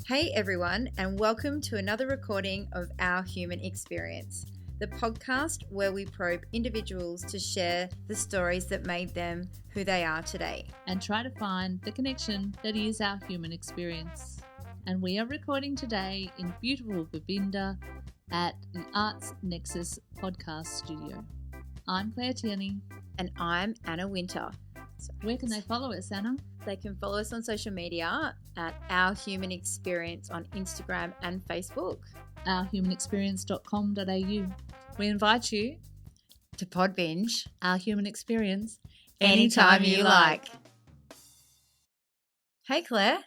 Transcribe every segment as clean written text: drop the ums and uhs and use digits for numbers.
Hey everyone, and welcome to another recording of Our Human Experience, the podcast where we probe individuals to share the stories that made them who they are today. And try to find the connection that is our human experience. And we are recording today in beautiful Govinda at the Arts Nexus podcast studio. I'm Claire Tierney. And I'm Anna Winter. Where can they follow us, Anna? They can follow us on social media at Our Human Experience on Instagram and Facebook. ourhumanexperience.com.au. We invite you to pod binge Our Human Experience anytime you like. Hey Claire.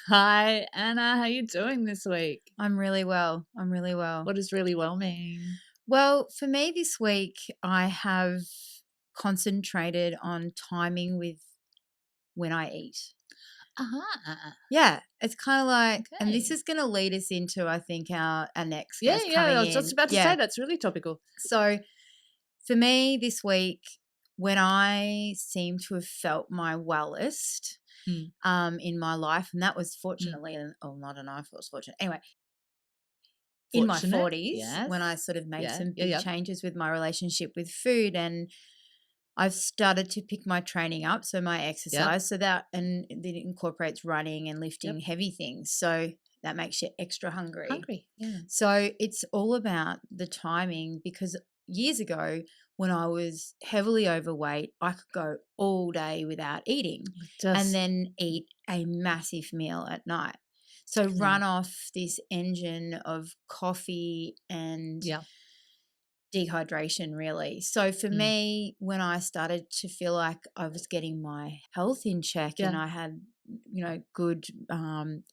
Hi Anna, how you doing this week? I'm really well. What does really well mean? Well, for me this week, I have concentrated on timing with when I eat. Yeah, it's kind of like, okay. And this is going to lead us into, I think, our next guest coming I was just about to say that's really topical. So for me this week, when I seem to have felt my wellest in my life, and that was fortunately, I don't know if it was fortunate. Anyway, in my 40s, when I sort of made some big changes with my relationship with food, and I've started to pick my training up, so my exercise, so that, and it incorporates running and lifting heavy things. So that makes you extra hungry. Yeah. So it's all about the timing, because years ago when I was heavily overweight, I could go all day without eating and then eat a massive meal at night. So run off this engine of coffee and dehydration, really. So for me, when I started to feel like I was getting my health in check and I had, good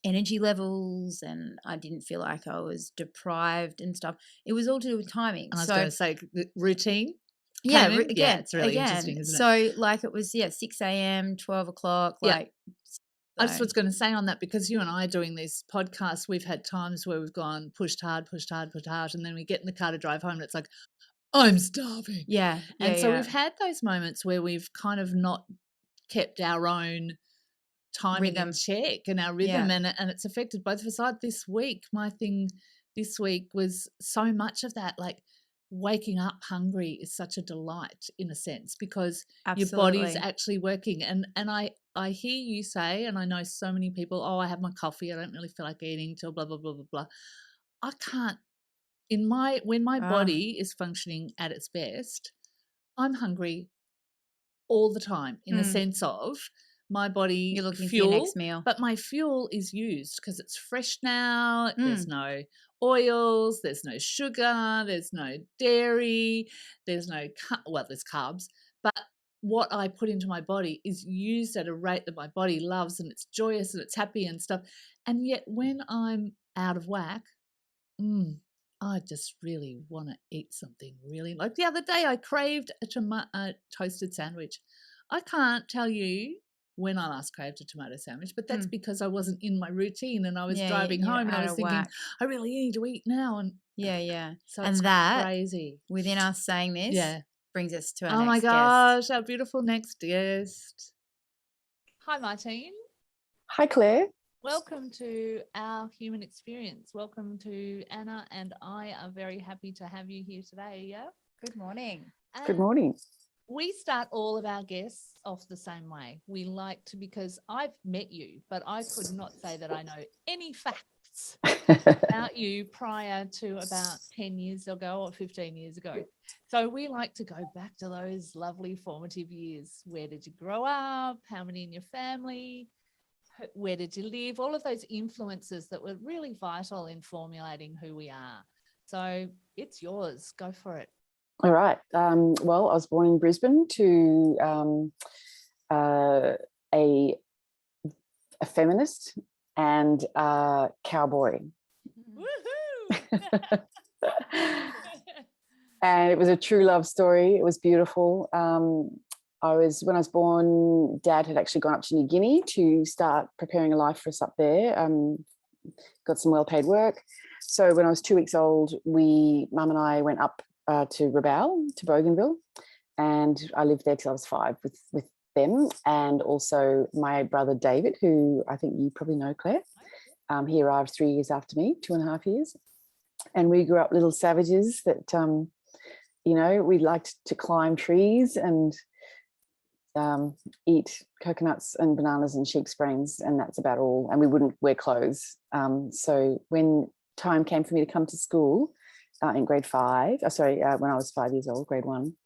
energy levels, and I didn't feel like I was deprived and stuff, it was all to do with timing. I was going to say routine. Yeah, it's really interesting, isn't it? So like it was 6 a.m., 12 o'clock, like. I just was going to say on that, because you and I doing these podcasts, we've had times where we've gone pushed hard, and then we get in the car to drive home and it's like, I'm starving. Yeah. And so we've had those moments where we've kind of not kept our own timing in check and our rhythm, and it's affected both of us. This week, my thing this week was so much of that, like waking up hungry is such a delight in a sense, because your body's actually working. And I hear you say, and I know so many people, I have my coffee, I don't really feel like eating till blah, blah, blah, blah, blah. I can't, when my body is functioning at its best, I'm hungry all the time, in the sense of my body, you're looking fuel, for your next meal. But my fuel is used because it's fresh now. There's no oils, there's no sugar, there's no dairy, there's there's carbs, but what I put into my body is used at a rate that my body loves, and it's joyous and it's happy and stuff. And yet when I'm out of whack, I just really want to eat something really. Like the other day, I craved a toasted sandwich. I can't tell you when I last craved a tomato sandwich, but that's because I wasn't in my routine, and I was driving home and I was thinking, I really need to eat now. And so and it's crazy. Within us saying this brings us to our next guest. Oh my gosh, our beautiful next guest. Hi, Martine. Hi, Claire. Welcome to Our Human Experience. Welcome to Anna, and I are very happy to have you here today. Yeah. Good morning. Good morning. We start all of our guests off the same way. We like to, because I've met you, but I could not say that I know any facts about you prior to about 10 years ago or 15 years ago. So we like to go back to those lovely formative years. Where did you grow up? How many in your family? Where did you live? All of those influences that were really vital in formulating who we are. So it's yours. Go for it. All right. Well, I was born in Brisbane to a feminist and a cowboy. Woohoo! And it was a true love story. It was beautiful. When I was born, Dad had actually gone up to New Guinea to start preparing a life for us up there. Got some well-paid work. So when I was 2 weeks old, Mum and I went up to Rabaul, to Bougainville, and I lived there till I was 5 with them, and also my brother David, who I think you probably know, Claire. He arrived 3 years after me, 2.5 years. And we grew up little savages that, we liked to climb trees and eat coconuts and bananas and sheep's brains, and that's about all. And we wouldn't wear clothes. So when time came for me to come to school in grade 5, when I was 5 years old, grade 1,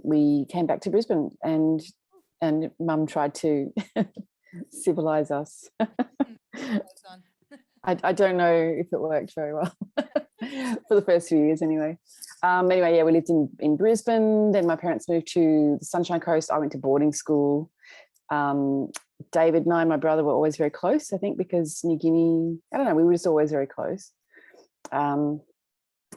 we came back to Brisbane, and Mum tried to civilize us. I don't know if it worked very well for the first few years anyway. We lived in Brisbane. Then my parents moved to the Sunshine Coast. I went to boarding school. David and I, my brother, were always very close, I think, because New Guinea, I don't know, we were just always very close. And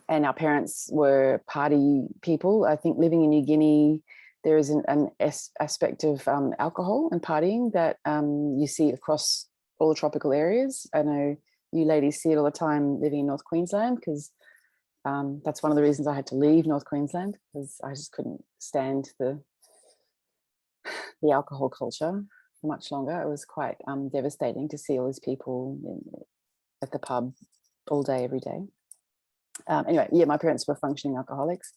our parents were party people. I think living in New Guinea, there is an aspect of alcohol and partying that you see across all the tropical areas. I know you ladies see it all the time living in North Queensland, because that's one of the reasons I had to leave North Queensland, because I just couldn't stand the alcohol culture for much longer. It was quite devastating to see all these people at the pub all day, every day. My parents were functioning alcoholics,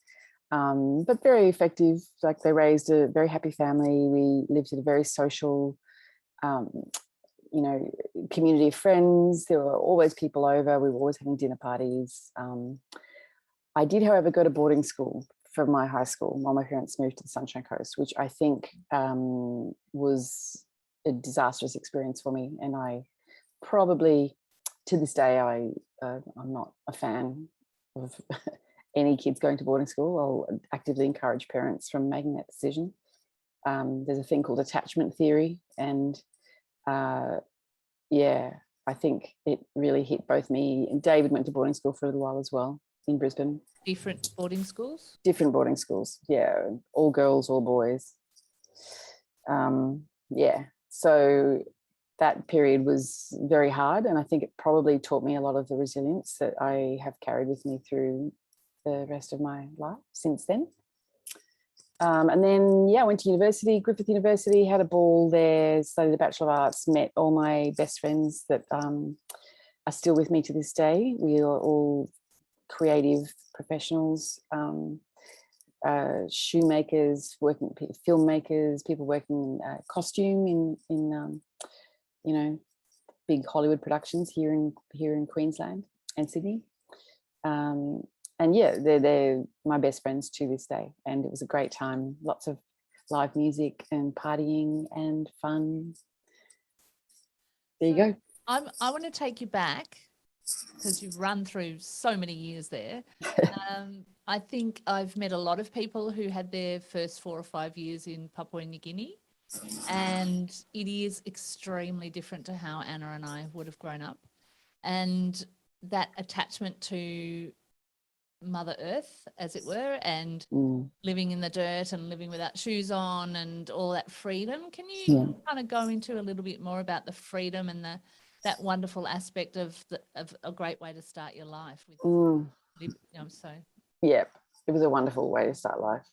but very effective. Like, they raised a very happy family. We lived in a very social community of friends. There were always people over. We were always having dinner parties. I did, however, go to boarding school from my high school while my parents moved to the Sunshine Coast, which I think was a disastrous experience for me. And I probably, to this day, I'm not a fan of any kids going to boarding school. I'll actively encourage parents from making that decision. There's a thing called attachment theory, and I think it really hit both me and David. Went to boarding school for a little while as well in Brisbane. Different boarding schools? Different boarding schools, yeah. All girls, all boys. So that period was very hard, and I think it probably taught me a lot of the resilience that I have carried with me through the rest of my life since then. And then, I went to university, Griffith University, had a ball there, studied a Bachelor of Arts, met all my best friends that are still with me to this day. We are all creative professionals, shoemakers, filmmakers, people working in costume in big Hollywood productions here in Queensland and Sydney. They're my best friends to this day, and it was a great time. Lots of live music and partying and fun. There you go. I want to take you back, because you've run through so many years there. I think I've met a lot of people who had their first 4 or 5 years in Papua New Guinea, and it is extremely different to how Anna and I would have grown up. And that attachment to Mother Earth, as it were, and living in the dirt and living without shoes on and all that freedom. Can you kind of go into a little bit more about the freedom and that wonderful aspect of a great way to start your life with? Yeah, it was a wonderful way to start life.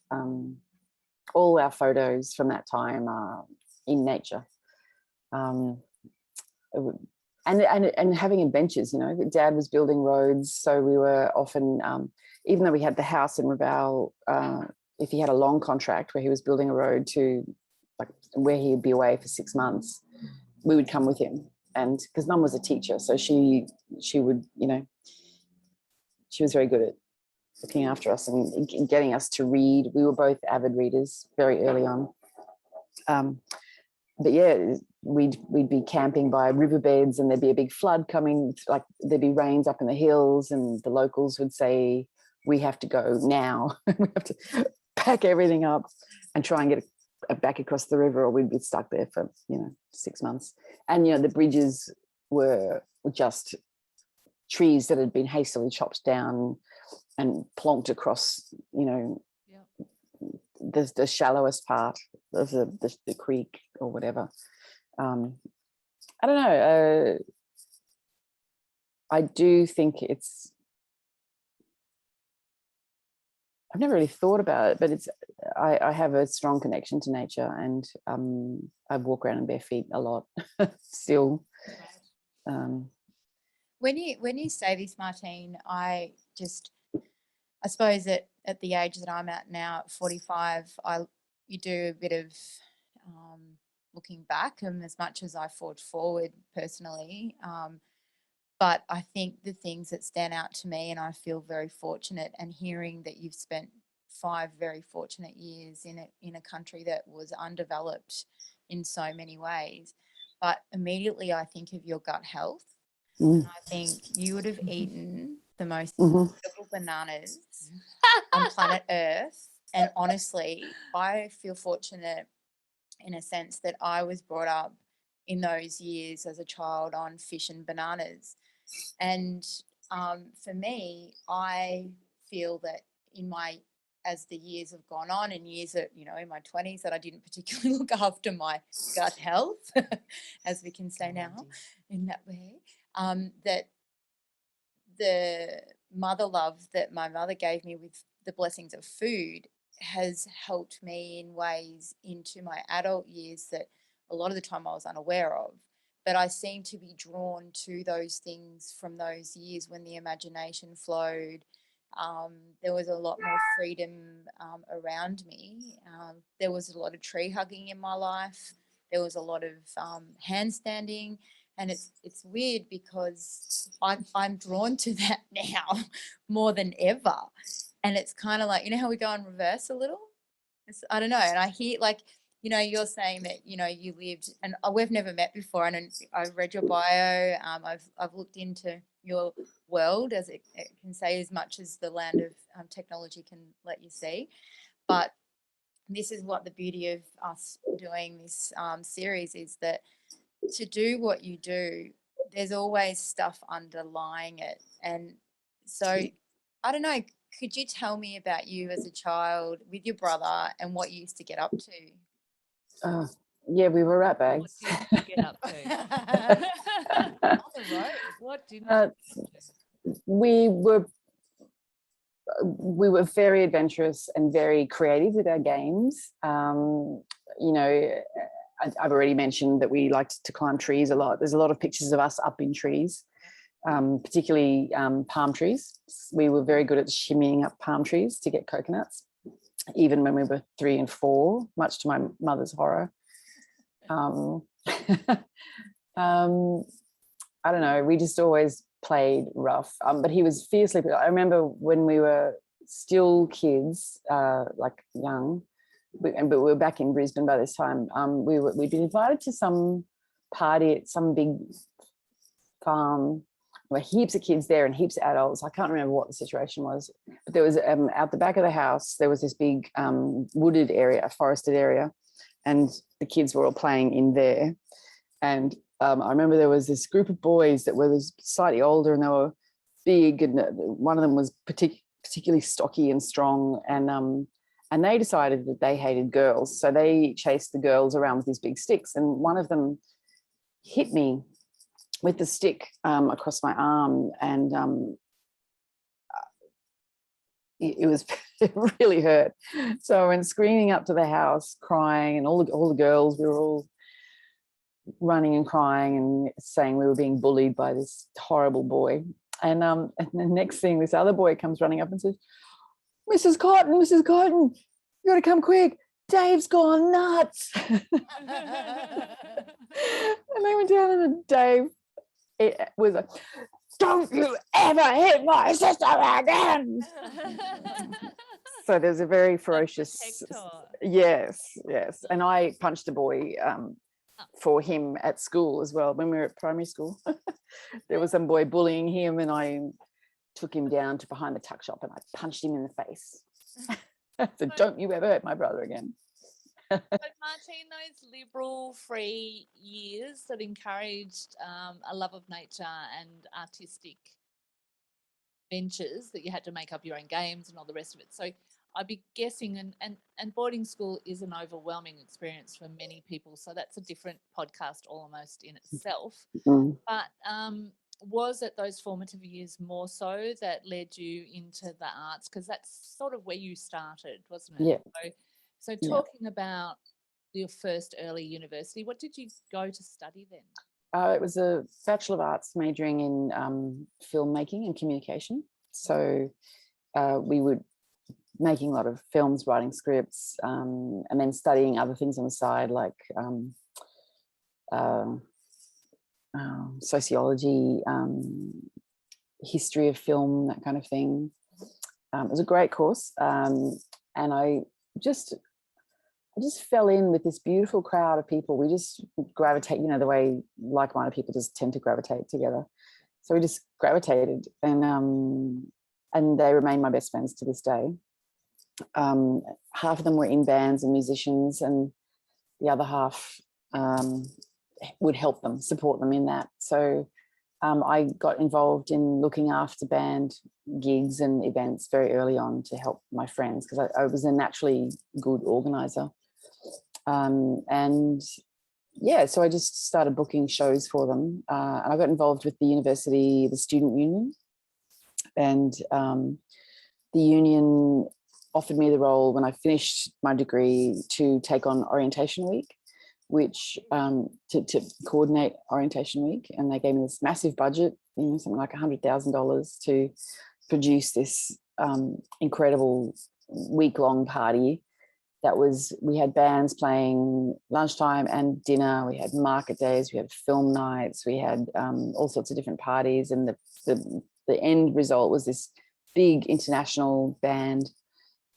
All our photos from that time are in nature. And having adventures, Dad was building roads, so we were often, even though we had the house in Raval, if he had a long contract where he was building a road to where he would be away for 6 months, we would come with him. And because Mum was a teacher, so she would, she was very good at looking after us and getting us to read. We were both avid readers very early on. We'd be camping by riverbeds, and there'd be a big flood coming, there'd be rains up in the hills, and the locals would say, we have to go now. We have to pack everything up and try and get back across the river, or we'd be stuck there for 6 months. And the bridges were just trees that had been hastily chopped down and plonked across the shallowest part of the creek or whatever. I don't know. I do think I've never really thought about it, but I have a strong connection to nature, and I walk around in bare feet a lot still. When you say this, Martine, I suppose that at the age that I'm at now, at 45, you do a bit of looking back, and as much as I forge forward personally, but I think the things that stand out to me, and I feel very fortunate, and hearing that you've spent 5 very fortunate years in a country that was undeveloped in so many ways, but immediately I think of your gut health. And I think you would have eaten the most incredible bananas on planet Earth. And honestly, I feel fortunate in a sense that I was brought up in those years as a child on fish and bananas. And for me, I feel that as the years have gone on, and years that, in my 20s, that I didn't particularly look after my gut health, as we can say now in that way, that the mother love that my mother gave me with the blessings of food has helped me in ways into my adult years that a lot of the time I was unaware of. But I seem to be drawn to those things from those years when the imagination flowed. There was a lot more freedom around me. There was a lot of tree hugging in my life. There was a lot of handstanding. And it's weird because I'm drawn to that now more than ever. And it's kind of like, how we go in reverse a little? I don't know. And I hear you're saying that, you lived, and we've never met before. And I've read your bio. I've looked into your world, as it can say, as much as the land of technology can let you see. But this is what the beauty of us doing this series is, that to do what you do, there's always stuff underlying it. And so, I don't know, could you tell me about you as a child with your brother and what you used to get up to? Yeah, we were rat bags. What did you get up to? On the road, what did we were very adventurous and very creative with our games. I've already mentioned that we liked to climb trees a lot. There's a lot of pictures of us up in trees, particularly palm trees. We were very good at shimmying up palm trees to get coconuts, even when we were 3 and 4, much to my mother's horror. I don't know, we just always played rough, but he was fiercely. I remember when we were still kids, like young, but we were back in Brisbane by this time. We'd been invited to some party at some big farm. There were heaps of kids there and heaps of adults. I can't remember what the situation was, but there was out the back of the house, there was this big wooded area, forested area, and the kids were all playing in there. And I remember there was this group of boys that were slightly older, and they were big, and one of them was particularly stocky and strong, and they decided that they hated girls, so they chased the girls around with these big sticks, and one of them hit me with the stick across my arm, and it really hurt. So I went screaming up to the house, crying, and all the girls, we were all running and crying and saying we were being bullied by this horrible boy. And the next thing, this other boy comes running up and says, Mrs. Cotton, you got to come quick. Dave's gone nuts. And they went down, and Dave, it was like, don't you ever hit my sister again. So there's a very ferocious, yes. And I punched a boy for him at school as well. When we were at primary school, there was some boy bullying him, and I took him down to behind the tuck shop and I punched him in the face. So don't you ever hurt my brother again. But Martine, those liberal, free years that encouraged a love of nature and artistic ventures, that you had to make up your own games and all the rest of it. So I'd be guessing, and boarding school is an overwhelming experience for many people. So that's a different podcast almost in itself. But was it those formative years more so that led you into the arts? Because that's sort of where you started, wasn't it? Yeah. So talking about your first early university, what did you go to study then? It was a Bachelor of Arts majoring in filmmaking and communication. So we would making a lot of films, writing scripts, and then studying other things on the side, like sociology, history of film, that kind of thing. It was a great course, and I just fell in with this beautiful crowd of people. We just gravitate, the way like-minded people just tend to gravitate together. So we just gravitated, and they remain my best friends to this day. Half of them were in bands and musicians, and the other half would help them, support them in that. So I got involved in looking after band gigs and events very early on to help my friends, because I was a naturally good organizer. And yeah, so I just started booking shows for them, and I got involved with the university, the student union, and the union offered me the role when I finished my degree to take on Orientation Week, which to coordinate Orientation Week, and they gave me this massive budget, something like $100,000 to produce this incredible week-long party. We had bands playing lunchtime and dinner, we had market days, we had film nights, we had all sorts of different parties, and the end result was this big international band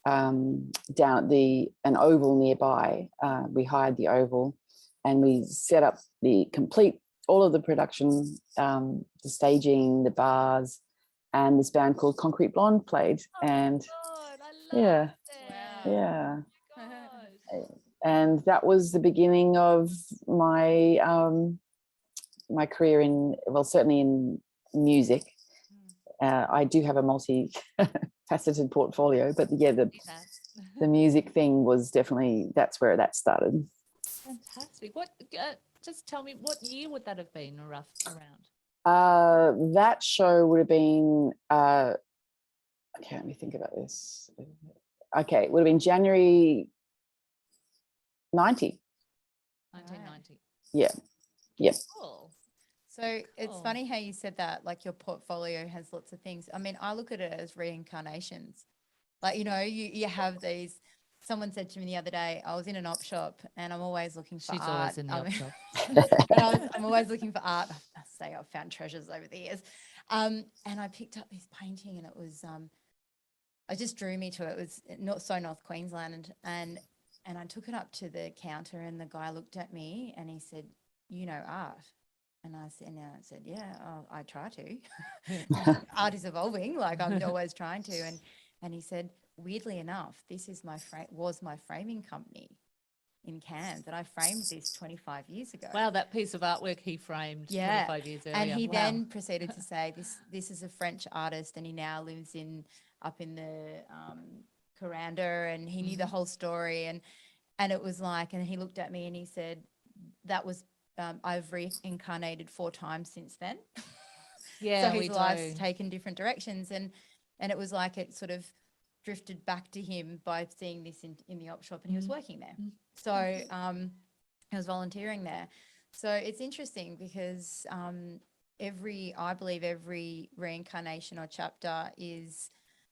down at an oval nearby. We hired the oval, and we set up all of the production, the staging, the bars, and this band called Concrete Blonde played. And God, I love yeah, it. yeah. Gosh. And that was the beginning of my my career certainly in music. I do have a multi-faceted portfolio, but yeah, the music thing was definitely, that's where that started. Fantastic. What? Just tell me, what year would that have been around? That show would have been. Okay, let me think about this. Okay, it would have been January 1990. Yeah. Yep. Cool. So it's funny how you said that, like your portfolio has lots of things. I mean, I look at it as reincarnations. Like, you have these. Someone said to me the other day, I was in an op shop and I'm always looking for art. She's always in the op shop. And I'm always looking for art. I say I've found treasures over the years. And I picked up this painting, and it was, it just drew me to it. It was not so North Queensland. And I took it up to the counter, and the guy looked at me and he said, art. And I said, yeah, I try to. Art is evolving. Like, I'm always trying to. And he said, weirdly enough, this is was my framing company in Cairns, and I framed this 25 years ago. Wow, that piece of artwork he framed 25 years earlier. And he then proceeded to say, this is a French artist, and he now lives up in the Kuranda, and he knew the whole story. And it was like, and he looked at me and he said, that was, I've reincarnated 4 times since then. Yeah, so his life's taken different directions. And it was like it sort of drifted back to him by seeing this in the op shop, and he was working there. So he was volunteering there. So it's interesting because I believe every reincarnation or chapter is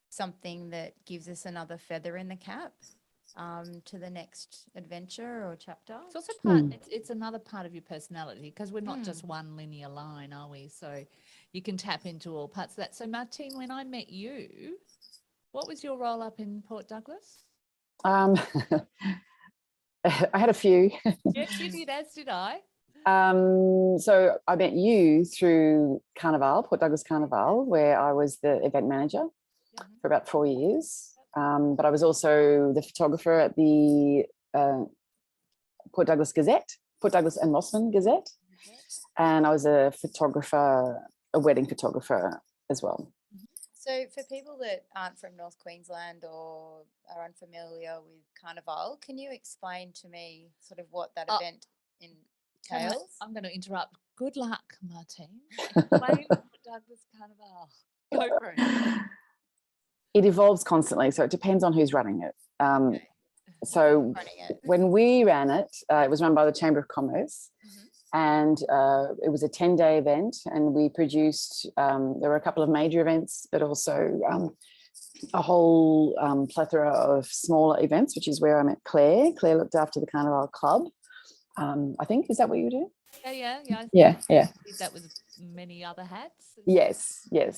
something that gives us another feather in the cap to the next adventure or chapter. It's also it's another part of your personality, because we're not just one linear line, are we? So you can tap into all parts of that. So Martine, when I met you, what was your role up in Port Douglas? I had a few. Yes, you did, as did I. So I met you through Carnival, Port Douglas Carnival, where I was the event manager for about 4 years. But I was also the photographer at the Port Douglas Gazette, Port Douglas and Mossman Gazette. And I was a wedding photographer as well. So for people that aren't from North Queensland or are unfamiliar with Carnival, can you explain to me sort of what that event entails? I'm going to interrupt. Good luck, Martine. Explain Port Douglas Carnival. Go for it. It evolves constantly, so it depends on who's running it. So when we ran it, it was run by the Chamber of Commerce, And it was a 10-day event, and we produced, there were a couple of major events, but also a whole plethora of smaller events, which is where I met Claire. Claire looked after the Carnival Club. I think, is that what you do? Yeah. Yeah. Did that with many other hats? Yes. Yeah.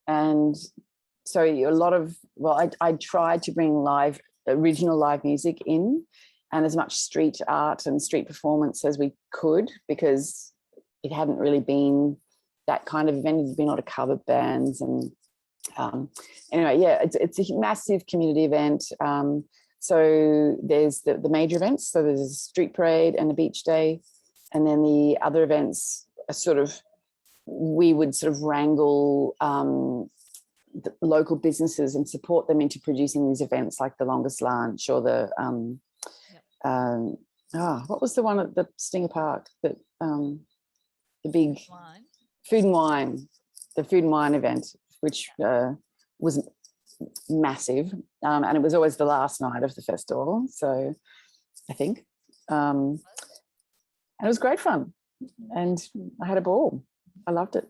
And so a lot of, I tried to bring original live music in, and as much street art and street performance as we could, because it hadn't really been that kind of event. There's been a lot of cover bands, and anyway, yeah, it's a massive community event. So there's the major events. So there's a street parade and a beach day, and then the other events are we would wrangle the local businesses and support them into producing these events, like the longest lunch or the what was the one at the Stinger Park, that the big food and wine, the food and wine event, which was massive, and it was always the last night of the festival, so I think, and it was great fun, and I had a ball. I loved it,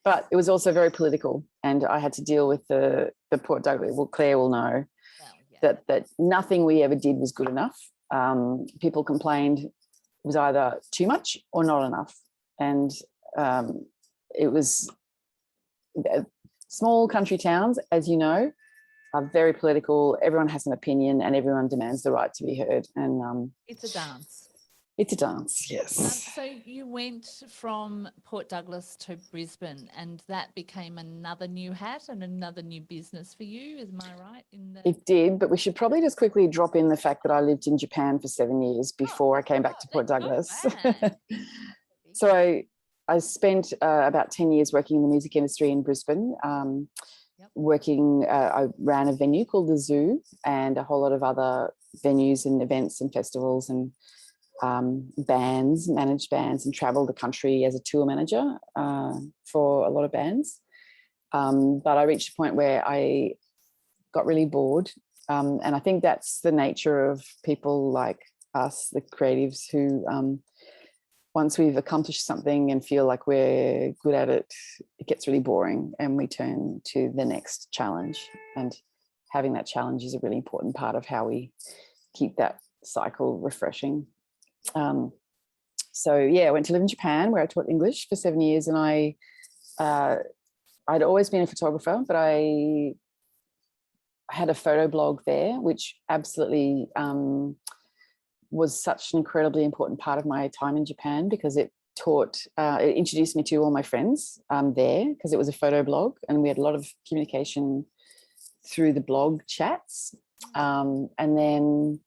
but it was also very political, and I had to deal with the Port Douglas. Well, Claire will know that nothing we ever did was good enough. People complained it was either too much or not enough, and it was small country towns, as you know, are very political. Everyone has an opinion, and everyone demands the right to be heard. And it's a dance. It's a dance, yes. So you went from Port Douglas to Brisbane, and that became another new hat and another new business for you. Am I right? It did, but we should probably just quickly drop in the fact that I lived in Japan for 7 years before I came back to Port Douglas. So I spent about 10 years working in the music industry in Brisbane. I ran a venue called the Zoo, and a whole lot of other venues and events and festivals, and managed bands, and traveled the country as a tour manager for a lot of bands. But I reached a point where I got really bored. And I think that's the nature of people like us, the creatives, who once we've accomplished something and feel like we're good at it, it gets really boring, and we turn to the next challenge. And having that challenge is a really important part of how we keep that cycle refreshing. So yeah, I went to live in Japan, where I taught English for 7 years, and I'd always been a photographer, but I had a photo blog there, which absolutely was such an incredibly important part of my time in Japan, because it introduced me to all my friends there, because it was a photo blog, and we had a lot of communication through the blog chats. And then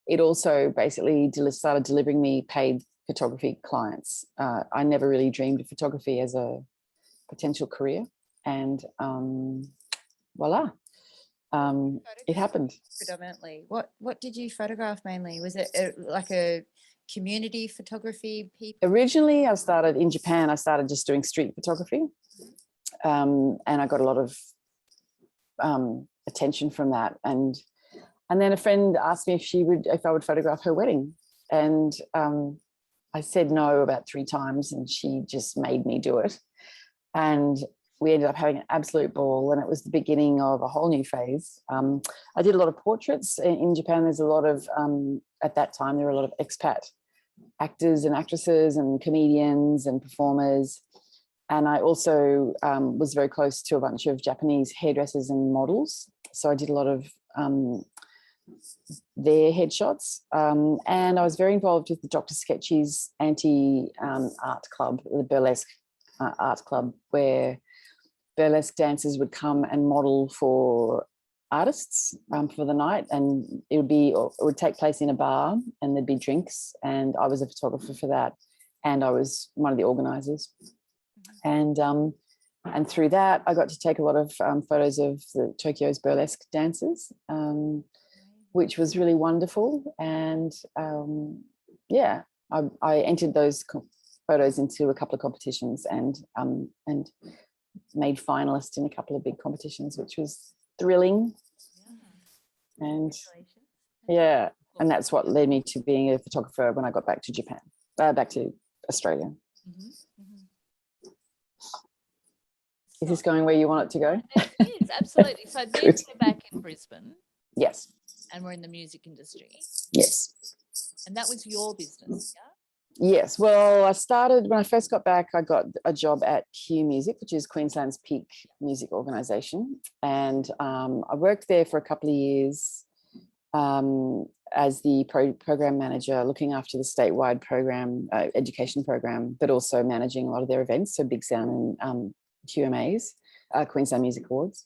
it also basically started delivering me paid photography clients. I never really dreamed of photography as a potential career, and voila, it happened. Predominantly, what did you photograph mainly? Was it like a community photography people? Originally, I started in Japan. I started just doing street photography, and I got a lot of attention from that. And then a friend asked me if I would photograph her wedding, and I said no about 3 times, and she just made me do it. And we ended up having an absolute ball, and it was the beginning of a whole new phase. I did a lot of portraits in Japan. There's a lot of, at that time, there were a lot of expat actors and actresses and comedians and performers. And I also was very close to a bunch of Japanese hairdressers and models. So I did a lot of their headshots. And I was very involved with the Dr. Sketchy's anti-art club, the burlesque art club, where burlesque dancers would come and model for artists for the night, and it would take place in a bar, and there'd be drinks, and I was a photographer for that, and I was one of the organisers. And through that, I got to take a lot of photos of the Tokyo's burlesque dancers, which was really wonderful. And I entered those photos into a couple of competitions, and made finalist in a couple of big competitions, which was thrilling. And yeah, And that's what led me to being a photographer when I got back to Japan, back to Australia. Is this going where you want it to go? It is, absolutely. So then we're back in Brisbane. Yes. And we're in the music industry. Yes. And that was your business, yeah? Yes. Well, I started when I first got back, I got a job at Q Music, which is Queensland's peak music organisation. And I worked there for a couple of years as the program manager, looking after the statewide program, education program, but also managing a lot of their events, so Big Sound and QMAs, Queensland Music Awards.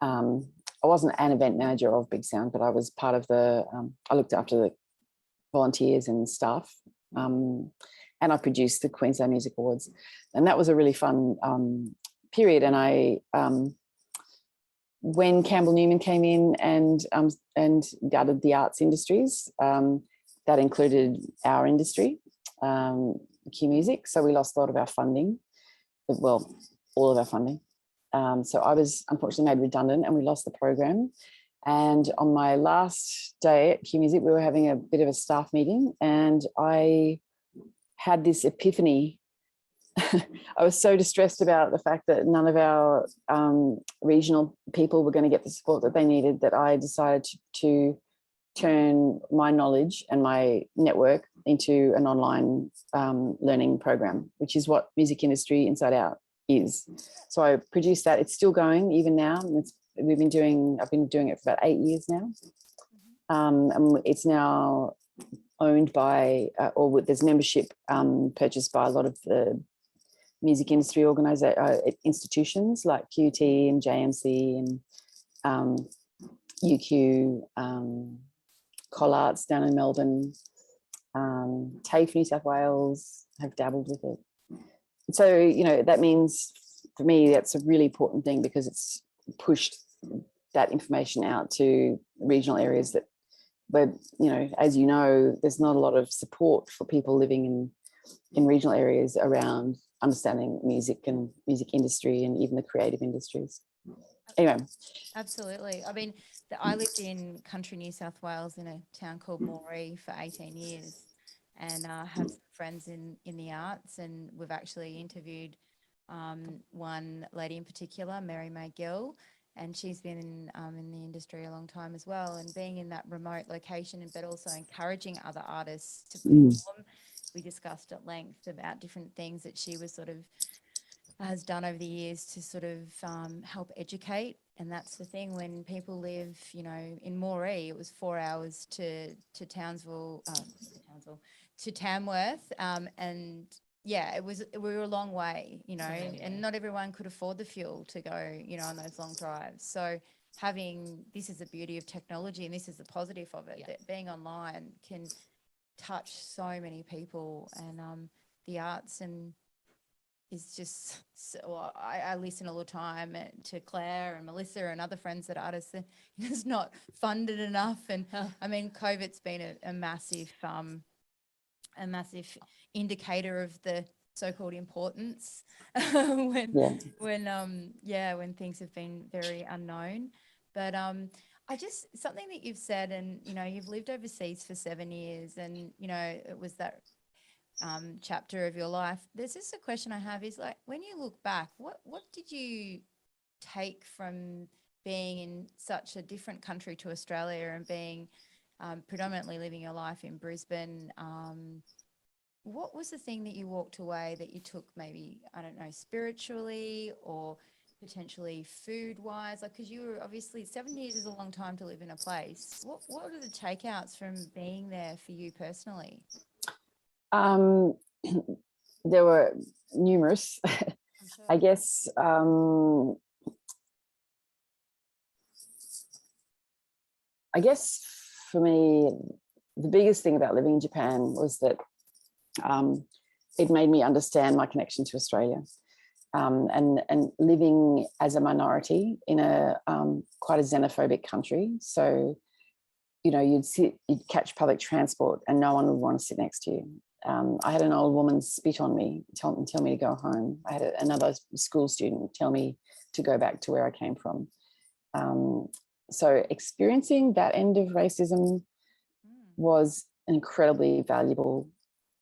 I wasn't an event manager of Big Sound, but I was part of I looked after the volunteers and staff, and I produced the Queensland Music Awards. And that was a really fun period. And I, when Campbell Newman came in and gutted the arts industries, that included our industry, Q Music. So we lost a lot of our funding, well, all of our funding. So I was unfortunately made redundant and we lost the program. And on my last day at Q Music, we were having a bit of a staff meeting and I had this epiphany. I was so distressed about the fact that none of our regional people were going to get the support that they needed that I decided to turn my knowledge and my network into an online learning program, which is what Music Industry Inside Out is. So I produced that. It's still going even now. And I've been doing it for about 8 years now. And it's now owned by, there's membership purchased by a lot of the music industry institutions like QT and JMC and UQ, Collarts down in Melbourne, TAFE New South Wales have dabbled with it. So, that means for me, that's a really important thing because it's pushed that information out to regional areas where, as you know, there's not a lot of support for people living in regional areas around understanding music and music industry and even the creative industries. Anyway. Absolutely. I mean, I lived in country New South Wales in a town called Moree for 18 years and have friends in the arts, and we've actually interviewed one lady in particular, Mary May Gill, and she's been in the industry a long time as well, and being in that remote location but also encouraging other artists to perform. We discussed at length about different things that she was has done over the years to sort of help educate. And that's the thing, when people live, in Moree, it was 4 hours to Townsville, to Tamworth. And yeah, we were a long way, and not everyone could afford the fuel to go, on those long drives. So this is the beauty of technology, and this is the positive of it, that being online can touch so many people, and the arts and is just so, I listen all the time to Claire and Melissa and other friends that are artists, and it's not funded enough. And I mean, COVID's been a massive indicator of the so-called importance when things have been very unknown. But something that you've said, and you've lived overseas for 7 years, and it was that chapter of your life. There's just a question I have is, like, when you look back, what did you take from being in such a different country to Australia and being predominantly living your life in Brisbane? What was the thing that you walked away that you took, maybe, I don't know, spiritually or potentially food-wise? Like, because you were obviously 7 years is a long time to live in a place. What are the takeouts from being there for you personally? There were numerous. Sure. I guess for me, the biggest thing about living in Japan was that it made me understand my connection to Australia, and living as a minority in a quite a xenophobic country. So, you'd catch public transport and no one would want to sit next to you. I had an old woman spit on me, tell me to go home. I had another school student tell me to go back to where I came from. So experiencing that end of racism was an incredibly valuable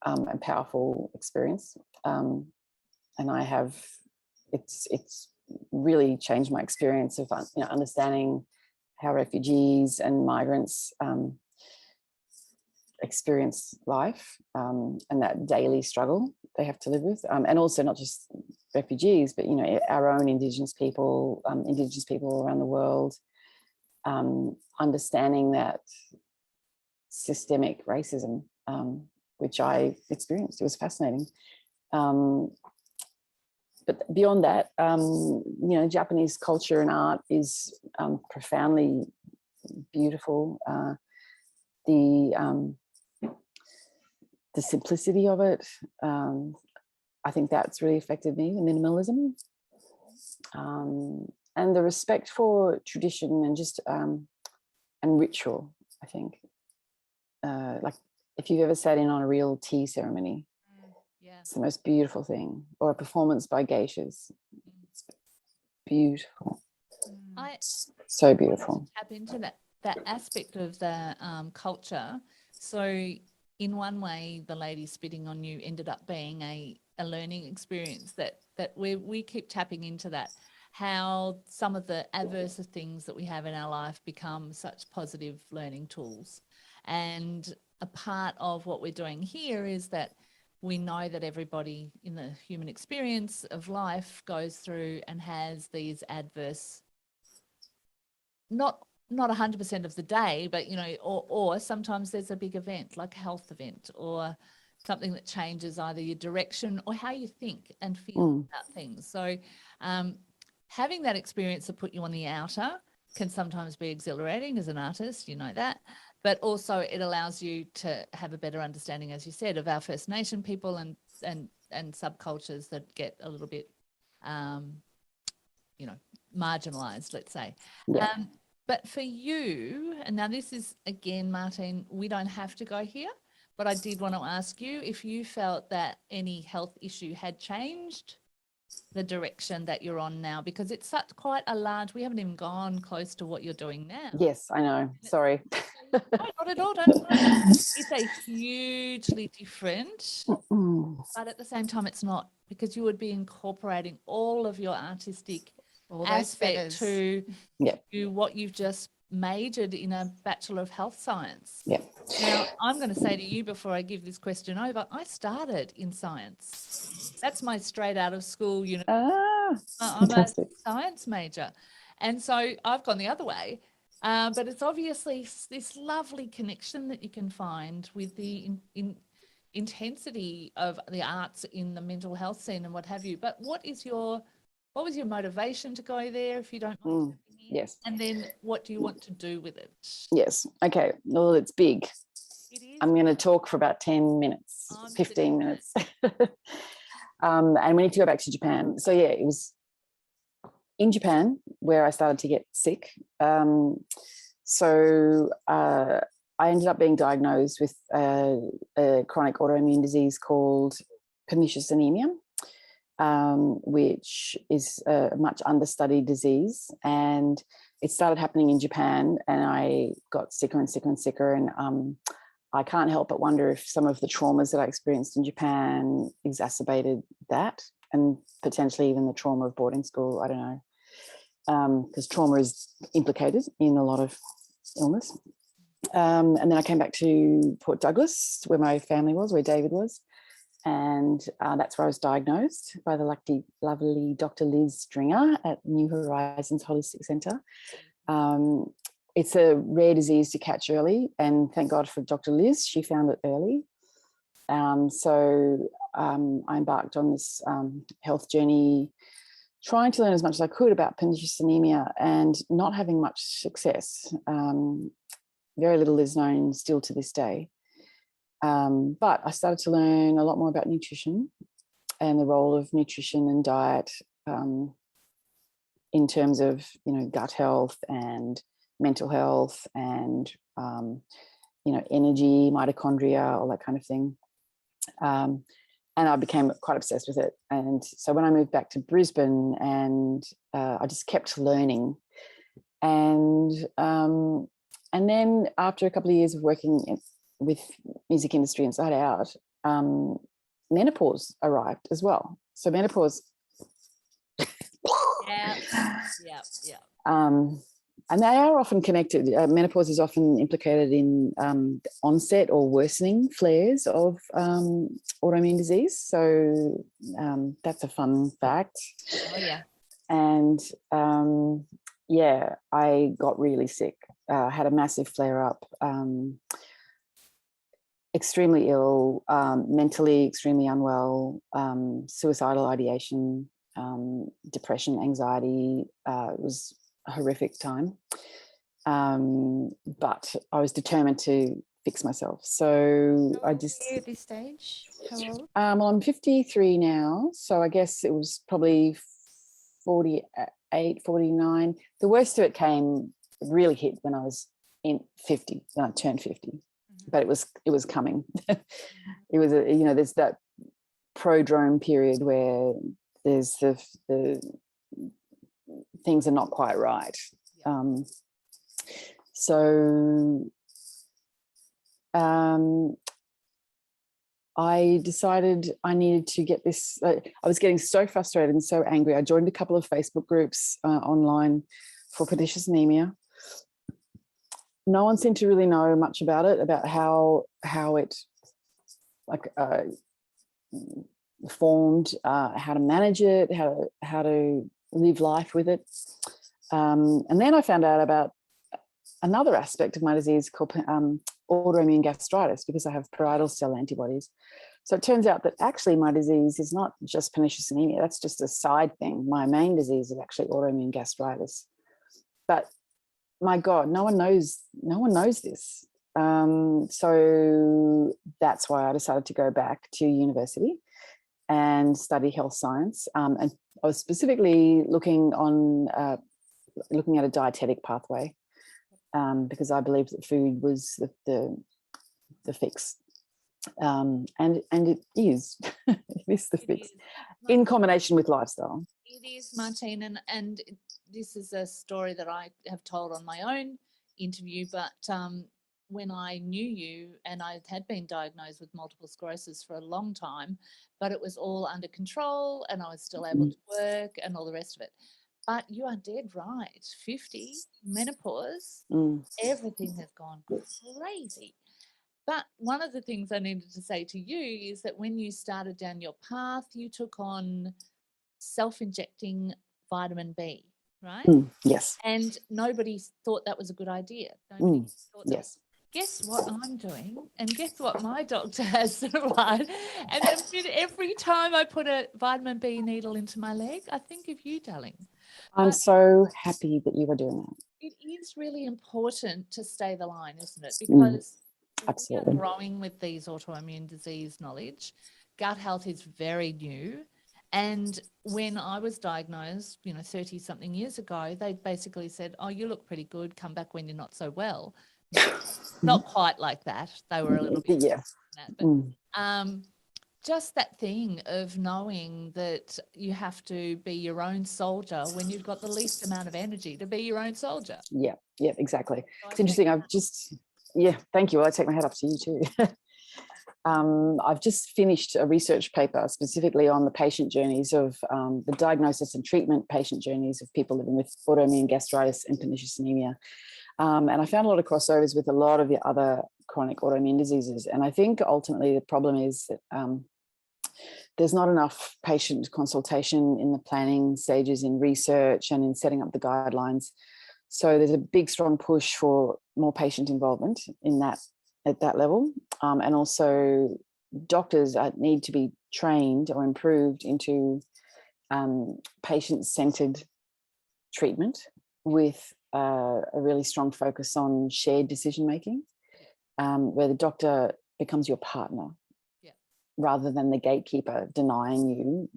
and powerful experience. And it's really changed my experience of understanding how refugees and migrants experience life, and that daily struggle they have to live with, and also not just refugees, but our own Indigenous people around the world, understanding that systemic racism, which I experienced. It was fascinating. But beyond that, Japanese culture and art is profoundly beautiful. The simplicity of it, I think that's really affected me, the minimalism, and the respect for tradition and just and ritual, I think. Like if you've ever sat in on a real tea ceremony, it's the most beautiful thing, or a performance by geishas. It's beautiful. So beautiful. Tap into that aspect of the culture. So in one way, the lady spitting on you ended up being a learning experience that we keep tapping into that, how some of the adverse things that we have in our life become such positive learning tools. And a part of what we're doing here is that we know that everybody in the human experience of life goes through and has these adverse, not 100% of the day, but, or sometimes there's a big event like a health event or something that changes either your direction or how you think and feel about things. So having that experience to put you on the outer can sometimes be exhilarating as an artist, that. But also it allows you to have a better understanding, as you said, of our First Nation people and subcultures that get a little bit, marginalized, let's say. Yeah. But for you, and now this is, again, Martine, we don't have to go here, but I did want to ask you if you felt that any health issue had changed the direction that you're on now, because it's such quite a large, we haven't even gone close to what you're doing now. Yes, I know. Sorry. No, not at all. Don't It's a hugely different, but at the same time, it's not, because you would be incorporating all of your artistic aspect to what you've just majored in a Bachelor of Health Science. Yeah. Now, I'm going to say to you before I give this question over, I started in science. That's my straight out of school I'm fantastic. a science major. And so I've gone the other way. But it's obviously this lovely connection that you can find with the intensity of the arts in the mental health scene and what have you. But what was your motivation to go there, if you don't mind? Yes. And then what do you want to do with it? Yes. Okay. Well, it's big. It is. I'm going to talk for about 10 minutes, 15 minutes. And we need to go back to Japan. So, yeah, it was in Japan where I started to get sick. So I ended up being diagnosed with a chronic autoimmune disease called Pernicious Anemia, which is a much understudied disease. And it started happening in Japan, and I got sicker and sicker and sicker. And I can't help but wonder if some of the traumas that I experienced in Japan exacerbated that, and potentially even the trauma of boarding school. I don't know, because trauma is implicated in a lot of illness. And then I came back to Port Douglas, where my family was, where David was. And that's where I was diagnosed by the lovely Dr. Liz Stringer at New Horizons Holistic Centre. It's a rare disease to catch early, and thank God for Dr. Liz, she found it early. So I embarked on this health journey, trying to learn as much as I could about pernicious anemia and not having much success. Very little is known still to this day. But I started to learn a lot more about nutrition and the role of nutrition and diet in terms of, gut health and mental health and, energy, mitochondria, all that kind of thing. And I became quite obsessed with it. And so when I moved back to Brisbane, and I just kept learning. And then after a couple of years of working with music industry inside out, menopause arrived as well. So menopause. Yeah. And they are often connected. Menopause is often implicated in the onset or worsening flares of autoimmune disease. So that's a fun fact. Oh, yeah. And I got really sick, had a massive flare up, extremely ill, mentally extremely unwell, suicidal ideation, depression, anxiety. It was a horrific time. But I was determined to fix myself. So How I old just... are you at this stage? How old? Well, I'm 53 now, so I guess it was probably 48, 49. The worst of it really hit when I was in 50, when I turned 50. But it was coming. It was there's that prodrome period where there's the things are not quite right. I decided I needed to get this. I was getting so frustrated and so angry. I joined a couple of Facebook groups online for Pernicious Anemia. No one seemed to really know much about it, about how it formed, how to manage it, how to live life with it. And then I found out about another aspect of my disease called autoimmune gastritis, because I have parietal cell antibodies. So it turns out that actually my disease is not just pernicious anemia. That's just a side thing. My main disease is actually autoimmune gastritis. But my God, no one knows this. So that's why I decided to go back to university and study health science. And I was specifically looking at a dietetic pathway, because I believed that food was the fix. And it is. It is the fix, in combination with lifestyle. It is, Martine, and this is a story that I have told on my own interview, but when I knew you, and I had been diagnosed with multiple sclerosis for a long time, but it was all under control and I was still able to work and all the rest of it. But you are dead right. 50, menopause, everything has gone crazy. But one of the things I needed to say to you is that when you started down your path, you took on self-injecting vitamin B, right? Yes. And nobody thought that was a good idea. Yes. Guess what I'm doing? And guess what my doctor has, right? And every time I put a vitamin B needle into my leg, I think of you, darling. I'm so happy that you are doing that. It is really important to stay the line, isn't it? Because absolutely, we are growing with these autoimmune disease knowledge. Gut health is very new. And when I was diagnosed, 30 something years ago, they basically said, oh, you look pretty good. Come back when you're not so well. Not quite like that. They were a little bit that, but just that thing of knowing that you have to be your own soldier when you've got the least amount of energy to be your own soldier. Yeah, exactly. It's interesting. Thank you. I take my hat up to you too. I've just finished a research paper specifically on the patient journeys of the diagnosis and treatment patient journeys of people living with autoimmune gastritis and pernicious anemia. And I found a lot of crossovers with a lot of the other chronic autoimmune diseases. And I think ultimately the problem is that there's not enough patient consultation in the planning stages, in research and in setting up the guidelines. So there's a big, strong push for more patient involvement at that level. And also doctors need to be trained or improved into patient-centered treatment with a really strong focus on shared decision-making, where the doctor becomes your partner rather than the gatekeeper denying you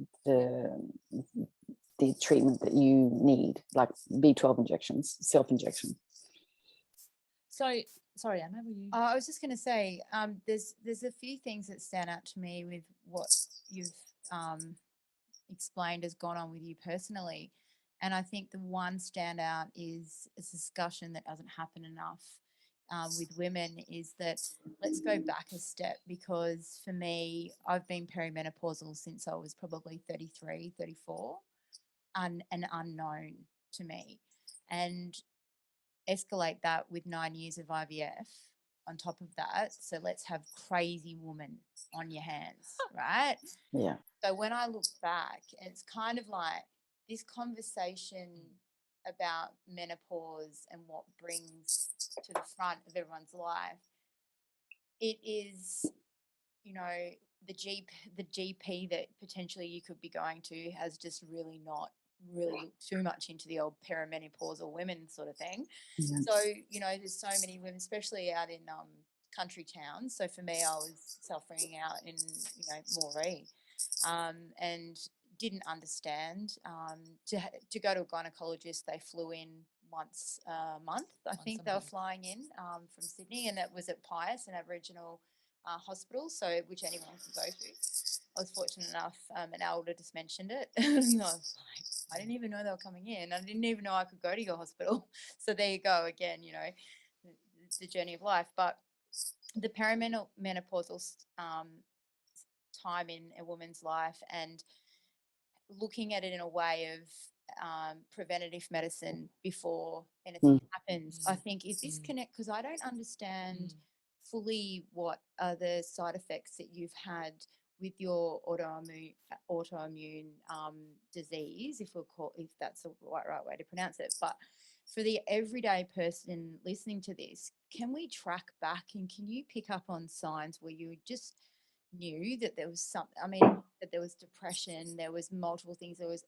the treatment that you need, like B12 injections, self-injection. So, sorry, Anna, were you? I was just going to say, there's a few things that stand out to me with what you've explained has gone on with you personally. And I think the one standout is a discussion that doesn't happen enough with women is that let's go back a step, because for me, I've been perimenopausal since I was probably 33, 34, an unknown to me. And escalate that with 9 years of IVF on top of that. So let's have crazy woman on your hands, right? Yeah. So when I look back, it's kind of like this conversation about menopause and what brings to the front of everyone's life. It is, you know, the GP that potentially you could be going to has just really not really looked too much into the old perimenopausal women sort of thing. Yeah. So, you know, there's so many women, especially out in country towns. So for me, I was suffering out in, you know, Moree, and didn't understand. To go to a gynecologist, they flew in once a month. I think they were flying in from Sydney, and it was at Pius, an Aboriginal hospital, so which anyone can go to. I was fortunate enough, an elder just mentioned it. And I was like, I didn't even know they were coming in. I didn't even know I could go to your hospital. So there you go again, you know, the journey of life. But the perimenopausal time in a woman's life, and looking at it in a way of preventative medicine before anything happens, I think is disconnect, because I don't understand fully what are the side effects that you've had with your autoimmune disease, if that's the right way to pronounce it. But for the everyday person listening to this, can we track back, and can you pick up on signs where you just knew that there was something? I mean, that there was depression, there was multiple things, there was,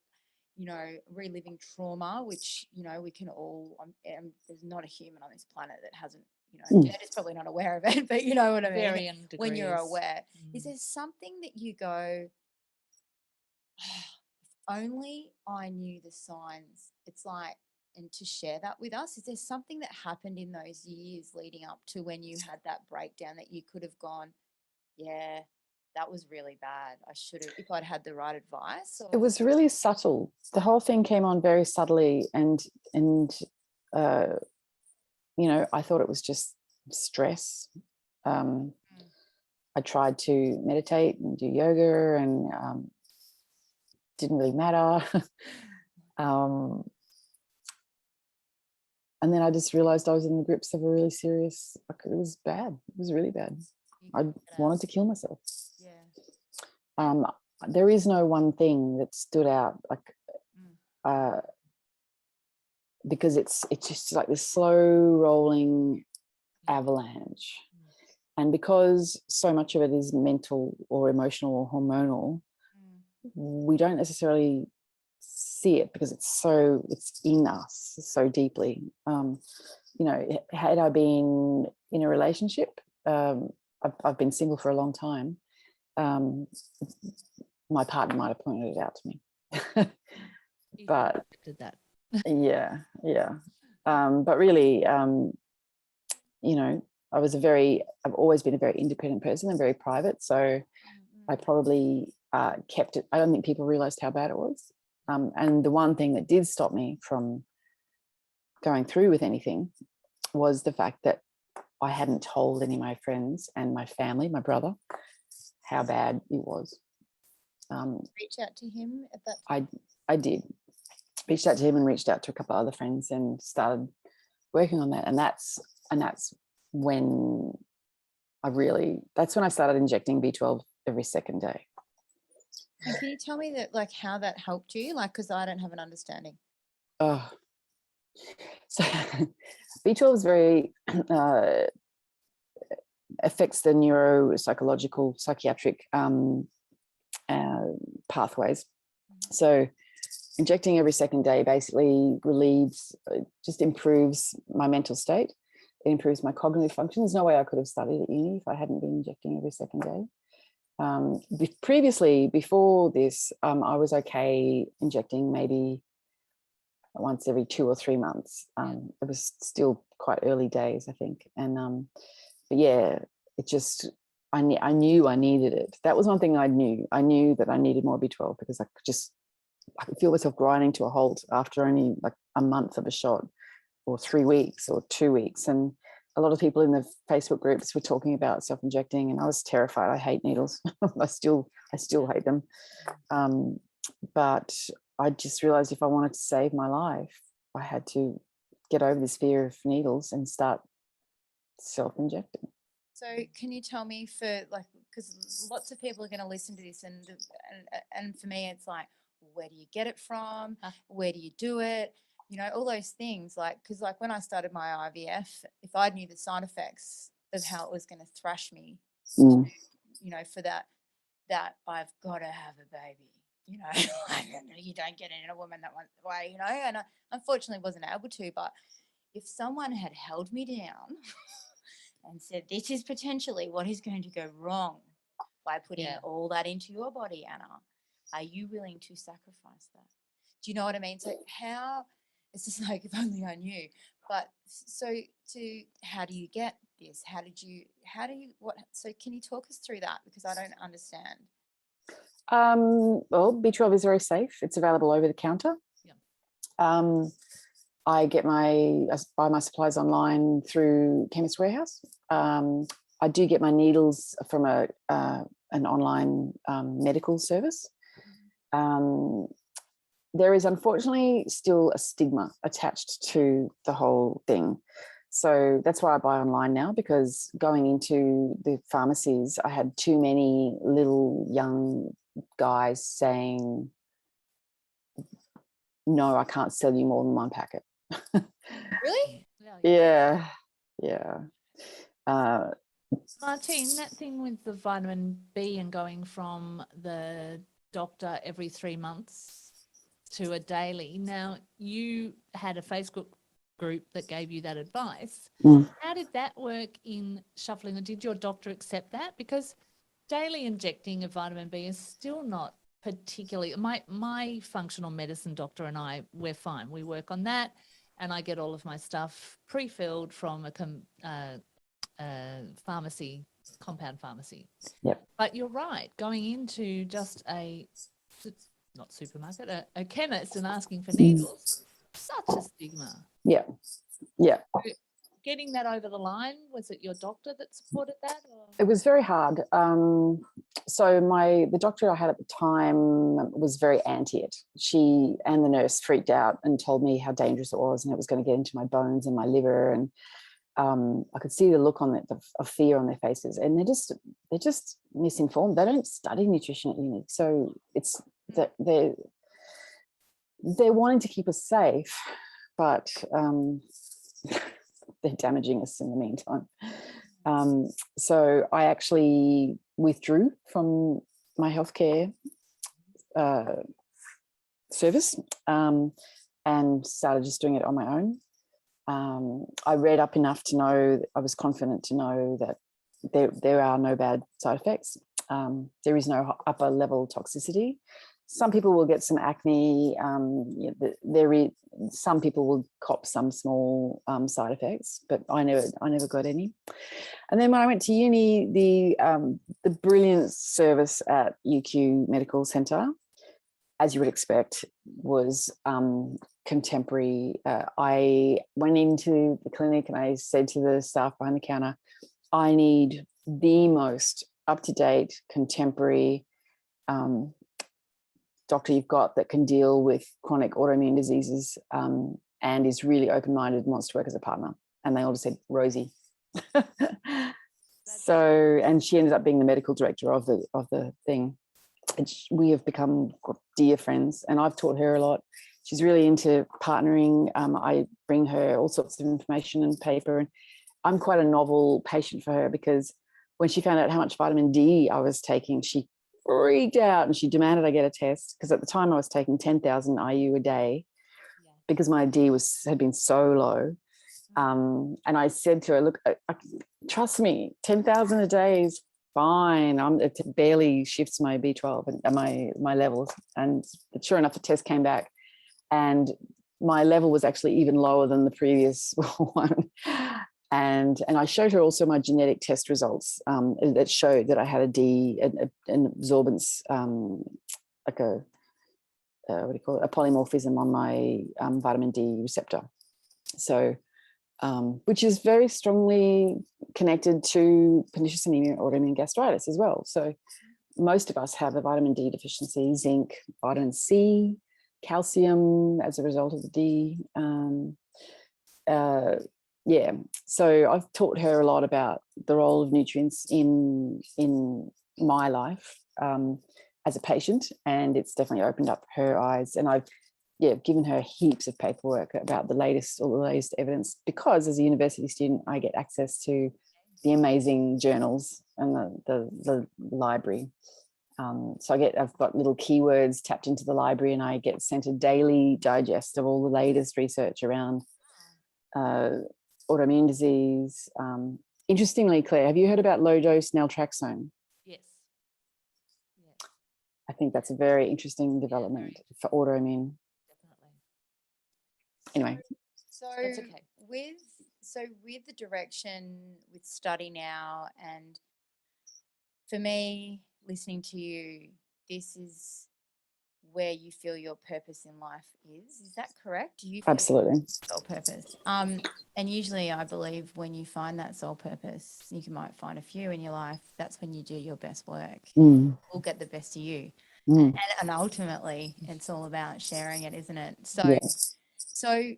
you know, reliving trauma, which, you know, we can all, there's not a human on this planet that hasn't, you know, Jed is probably not aware of it, but you know what I mean? Varying degrees. When you're aware, is there something that you go, oh, if only I knew the signs? It's like, and to share that with us, is there something that happened in those years leading up to when you had that breakdown that you could have gone, yeah, that was really bad, I should have, if I'd had the right advice? Or? It was really subtle. The whole thing came on very subtly, and you know, I thought it was just stress. I tried to meditate and do yoga, and didn't really matter. And then I just realized I was in the grips of a really serious, like, it was bad. It was really bad. I wanted to kill myself. Yeah. There is no one thing that stood out, like, because it's just like this slow rolling avalanche. And because so much of it is mental or emotional or hormonal, we don't necessarily see it because it's in us so deeply. You know, had I been in a relationship, I've been single for a long time, my partner might have pointed it out to me. But did that. yeah. But really, you know, I've always been a very independent person and very private. So I probably kept it. I don't think people realized how bad it was. And the one thing that did stop me from going through with anything was the fact that I hadn't told any of my friends and my family, my brother, how bad it was. Reach out to him at that time? I did. Reached out to him and reached out to a couple of other friends and started working on that. And that's when that's when I started injecting B12 every second day. And can you tell me that, like, how that helped you? Like, because I don't have an understanding. Oh, so B12 is very affects the neuropsychological, psychiatric pathways. So injecting every second day basically just improves my mental state. It improves my cognitive function. There's no way I could have studied at uni if I hadn't been injecting every second day. Previously, before this, I was okay injecting maybe once every 2 or 3 months. It was still quite early days, I think. And but yeah, it just, I knew I needed it. That was one thing I knew. I knew that I needed more B12 because I could feel myself grinding to a halt after only like a month of a shot, or 3 weeks or 2 weeks. And a lot of people in the Facebook groups were talking about self-injecting, and I was terrified. I hate needles. I still hate them. But I just realized if I wanted to save my life, I had to get over this fear of needles and start self-injecting. So can you tell me, for like, because lots of people are going to listen to this, and for me it's like, where do you get it from? Where do you do it? You know, all those things, like, because like when I started my IVF, if I knew the side effects of how it was going to thrash me, you know, for that I've got to have a baby, you know, like, you don't get it in a woman that way, you know, and I unfortunately wasn't able to. But if someone had held me down and said, this is potentially what is going to go wrong by putting all that into your body, Anna, are you willing to sacrifice that? Do you know what I mean? So it's just like, if only I knew. But so how do you get this? So can you talk us through that? Because I don't understand. Well, B12 is very safe. It's available over the counter. Yeah. I buy my supplies online through Chemist Warehouse. I do get my needles from an online medical service. There is unfortunately still a stigma attached to the whole thing. So that's why I buy online now, because going into the pharmacies, I had too many little young guys saying, no, I can't sell you more than one packet. Really? Yeah. Martine, that thing with the vitamin B and going from the doctor every 3 months to a daily. Now, you had a Facebook group that gave you that advice. How did that work in shuffling? Did your doctor accept that? Because daily injecting of vitamin B is still not particularly, my functional medicine doctor and I, we're fine. We work on that, and I get all of my stuff pre-filled from a pharmacy, compound pharmacy. Yep. But you're right, going into just not supermarket, a chemist and asking for needles, such a stigma. Yeah. Getting that over the line, was it your doctor that supported that? Or? It was very hard. So the doctor I had at the time was very anti it. She and the nurse freaked out and told me how dangerous it was, and it was going to get into my bones and my liver. And I could see the look on it of fear on their faces, and they're just misinformed. They don't study nutrition at uni, so it's that they're wanting to keep us safe, but they're damaging us in the meantime. So I actually withdrew from my healthcare service and started just doing it on my own. I read up enough to know, I was confident to know that there are no bad side effects. There is no upper level toxicity. Some people will get some acne. Some people will cop some small side effects, but I never got any. And then when I went to uni, the brilliant service at UQ Medical Centre, as you would expect, was contemporary. I went into the clinic and I said to the staff behind the counter, I need the most up-to-date contemporary doctor you've got that can deal with chronic autoimmune diseases and is really open-minded and wants to work as a partner. And they all just said, Rosie. So, and she ended up being the medical director of the thing. And we have become dear friends, and I've taught her a lot. She's really into partnering. I bring her all sorts of information and paper, and I'm quite a novel patient for her, because when she found out how much vitamin D I was taking, she freaked out and she demanded I get a test, because at the time I was taking 10,000 IU a day because my D had been so low. And I said to her, look, trust me, 10,000 a day is fine. It barely shifts my B12 and my levels. And sure enough, the test came back and my level was actually even lower than the previous one. And I showed her also my genetic test results that showed that I had an absorbance, like a what do you call it? A polymorphism on my vitamin D receptor. So which is very strongly connected to pernicious anemia and autoimmune gastritis as well. So most of us have a vitamin D deficiency, zinc, vitamin C, calcium as a result of the D. So I've taught her a lot about the role of nutrients in my life as a patient, and it's definitely opened up her eyes. And I've given her heaps of paperwork about the latest evidence, because as a university student I get access to the amazing journals and the library. So I've got little keywords tapped into the library, and I get sent a daily digest of all the latest research around autoimmune disease. Interestingly, Claire, have you heard about low-dose naltrexone? Yes. I think that's a very interesting development for autoimmune. Definitely. Anyway. So that's okay. with the direction with study now, and for me, listening to you, this is where you feel your purpose in life is. Is that correct? Do you feel Absolutely soul purpose? And usually I believe when you find that soul purpose, you might find a few in your life, that's when you do your best work. We'll get the best of you. And ultimately it's all about sharing it, isn't it? So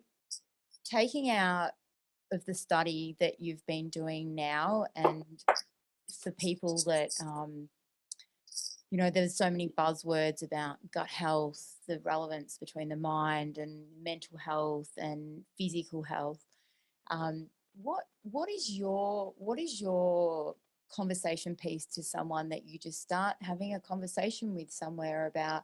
taking out of the study that you've been doing now, and for people that there's so many buzzwords about gut health, the relevance between the mind and mental health and physical health. What is your conversation piece to someone that you just start having a conversation with somewhere about,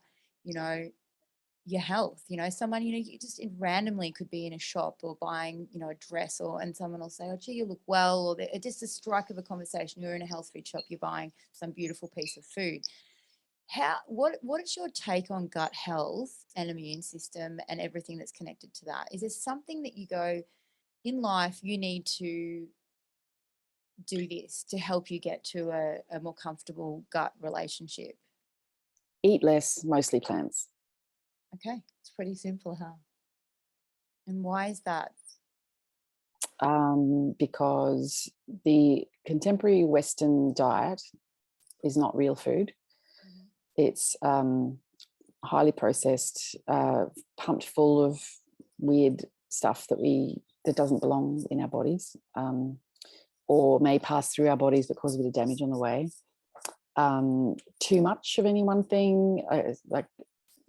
your health? Someone, you just randomly could be in a shop or buying, a dress, and someone will say, oh, gee, you look well, or just a strike of a conversation. You're in a health food shop, you're buying some beautiful piece of food. What is your take on gut health and immune system and everything that's connected to that? Is there something that you go in life, you need to do this to help you get to a more comfortable gut relationship? Eat less, mostly plants. Okay, it's pretty simple, huh? And why is that? Because the contemporary Western diet is not real food. It's highly processed, pumped full of weird stuff that doesn't belong in our bodies, or may pass through our bodies but cause a bit of damage on the way. Too much of any one thing, like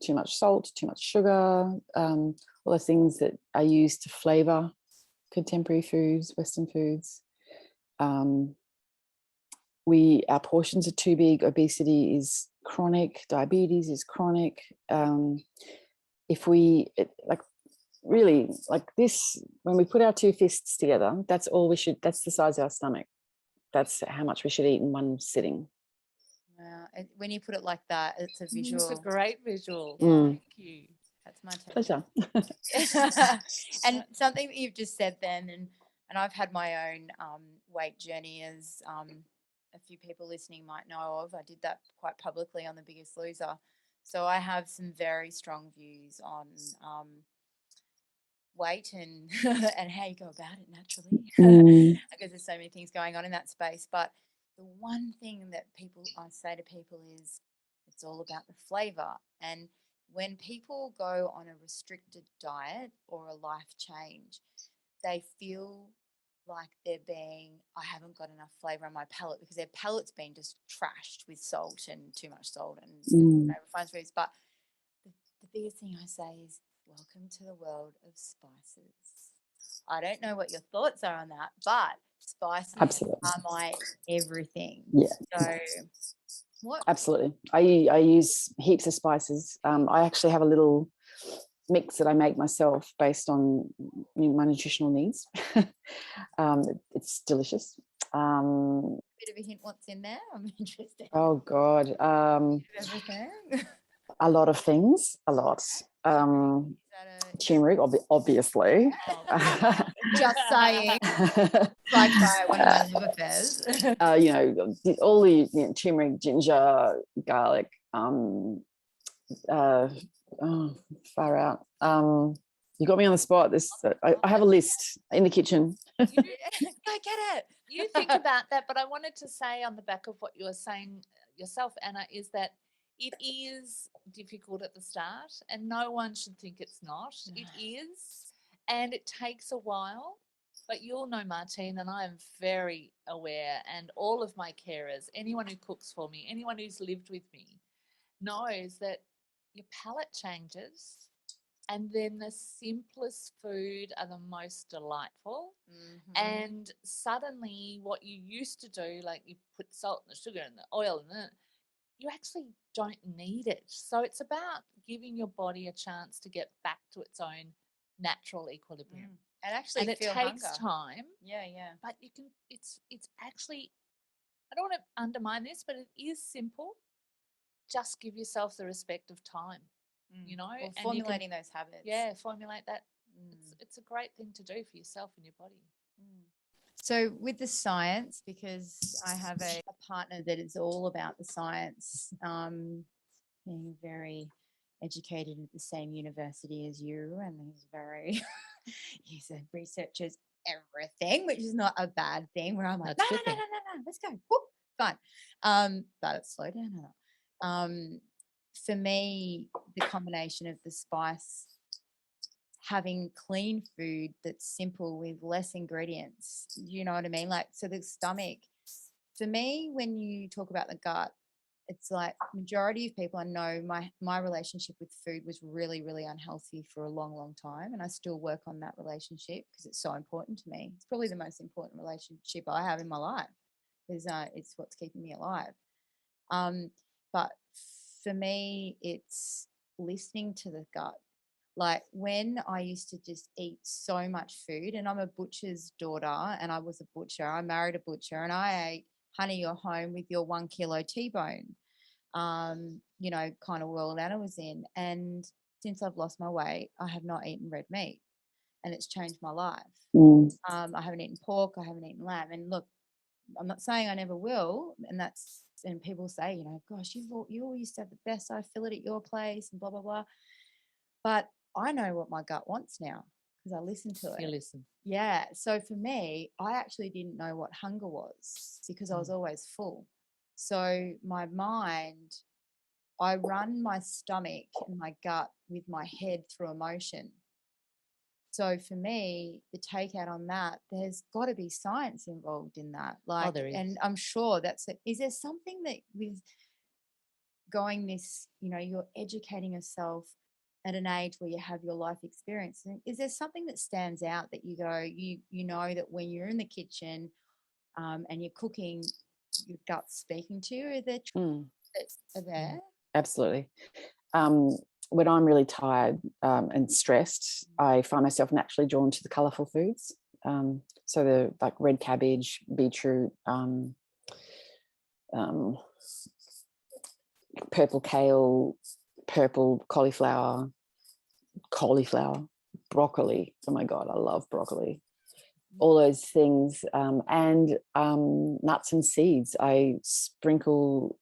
too much salt, too much sugar, all those things that are used to flavor contemporary foods, Western foods. Our portions are too big. Obesity is chronic. Diabetes is chronic. If we really like this, when we put our two fists together, that's all we should. That's the size of our stomach. That's how much we should eat in one sitting. Wow. When you put it like that, it's a visual. It's a great visual. Thank you. That's my take. Pleasure. And something that you've just said then, and I've had my own weight journey, as a few people listening might know of. I did that quite publicly on The Biggest Loser. So I have some very strong views on weight and and how you go about it naturally, because there's so many things going on in that space. But the one thing that I say to people is it's all about the flavor. And when people go on a restricted diet or a life change, they feel like I haven't got enough flavor on my palate, because their palate's been just trashed with salt and too much salt and refined foods. But the biggest thing I say is, welcome to the world of spices. I don't know what your thoughts are on that, but spices Absolutely are my everything. Yeah. So what? Absolutely. I use heaps of spices. I actually have a little mix that I make myself based on my nutritional needs. It's delicious. Bit of a hint what's in there? I'm interested. Oh God. Everything. A lot of things. A lot. Turmeric, obviously. Just saying. Like one of my love affairs. All the turmeric, ginger, garlic. Far out. You got me on the spot. I have a list in the kitchen. Go get it. You think about that, but I wanted to say on the back of what you were saying yourself, Anna, is that it is difficult at the start, and no one should think it's not. No. It is, and it takes a while. But you'll know, Martine, and I am very aware, and all of my carers, anyone who cooks for me, anyone who's lived with me, knows that your palate changes. And then the simplest food are the most delightful. Mm-hmm. And suddenly what you used to do, like you put salt and the sugar and the oil in it, you actually don't need it. So it's about giving your body a chance to get back to its own natural equilibrium. And actually And it feel takes hunger. time. Yeah. But you can, it's actually, I don't want to undermine this, but it is simple. Just give yourself the respect of time. You know, or and formulating those habits. Yeah, formulate that. It's a great thing to do for yourself and your body. So with the science, because I have a partner that is all about the science, being very educated at the same university as you, and he's a researches everything, which is not a bad thing, where I'm like, no, let's go. Whoop, fine. But slow down, Hannah. For me, the combination of the spice, having clean food that's simple with less ingredients, you know what I mean? Like, so the stomach, for me, when you talk about the gut, it's like majority of people I know, my relationship with food was really, really unhealthy for a long, long time. And I still work on that relationship because it's so important to me. It's probably the most important relationship I have in my life because it's what's keeping me alive. But for me, it's listening to the gut. Like when I used to just eat so much food, and I'm a butcher's daughter and I was a butcher. I married a butcher and I ate honey, you're home with your 1 kilo T-bone, you know, kind of world Anna was in. And since I've lost my weight, I have not eaten red meat and it's changed my life. I haven't eaten pork. I haven't eaten lamb. And look, I'm not saying I never will. And people say, you know, gosh, you all used to have the best side fillet at your place and blah, blah, blah. But I know what my gut wants now because I listen to it. You listen. Yeah. So for me, I actually didn't know what hunger was because I was always full. So my mind, I run my stomach and my gut with my head through emotion. So for me, the takeout on that, there's got to be science involved in that. Like, there is. And I'm sure that's it. Is there something that with going this, you know, you're educating yourself at an age where you have your life experience, is there something that stands out that you go, you know that when you're in the kitchen and you're cooking, your gut's speaking to you? Are there that are there? Absolutely. When I'm really tired and stressed, I find myself naturally drawn to the colourful foods. So the like red cabbage, beetroot, purple kale, purple cauliflower, broccoli. Oh my God, I love broccoli. All those things, and nuts and seeds. I sprinkle.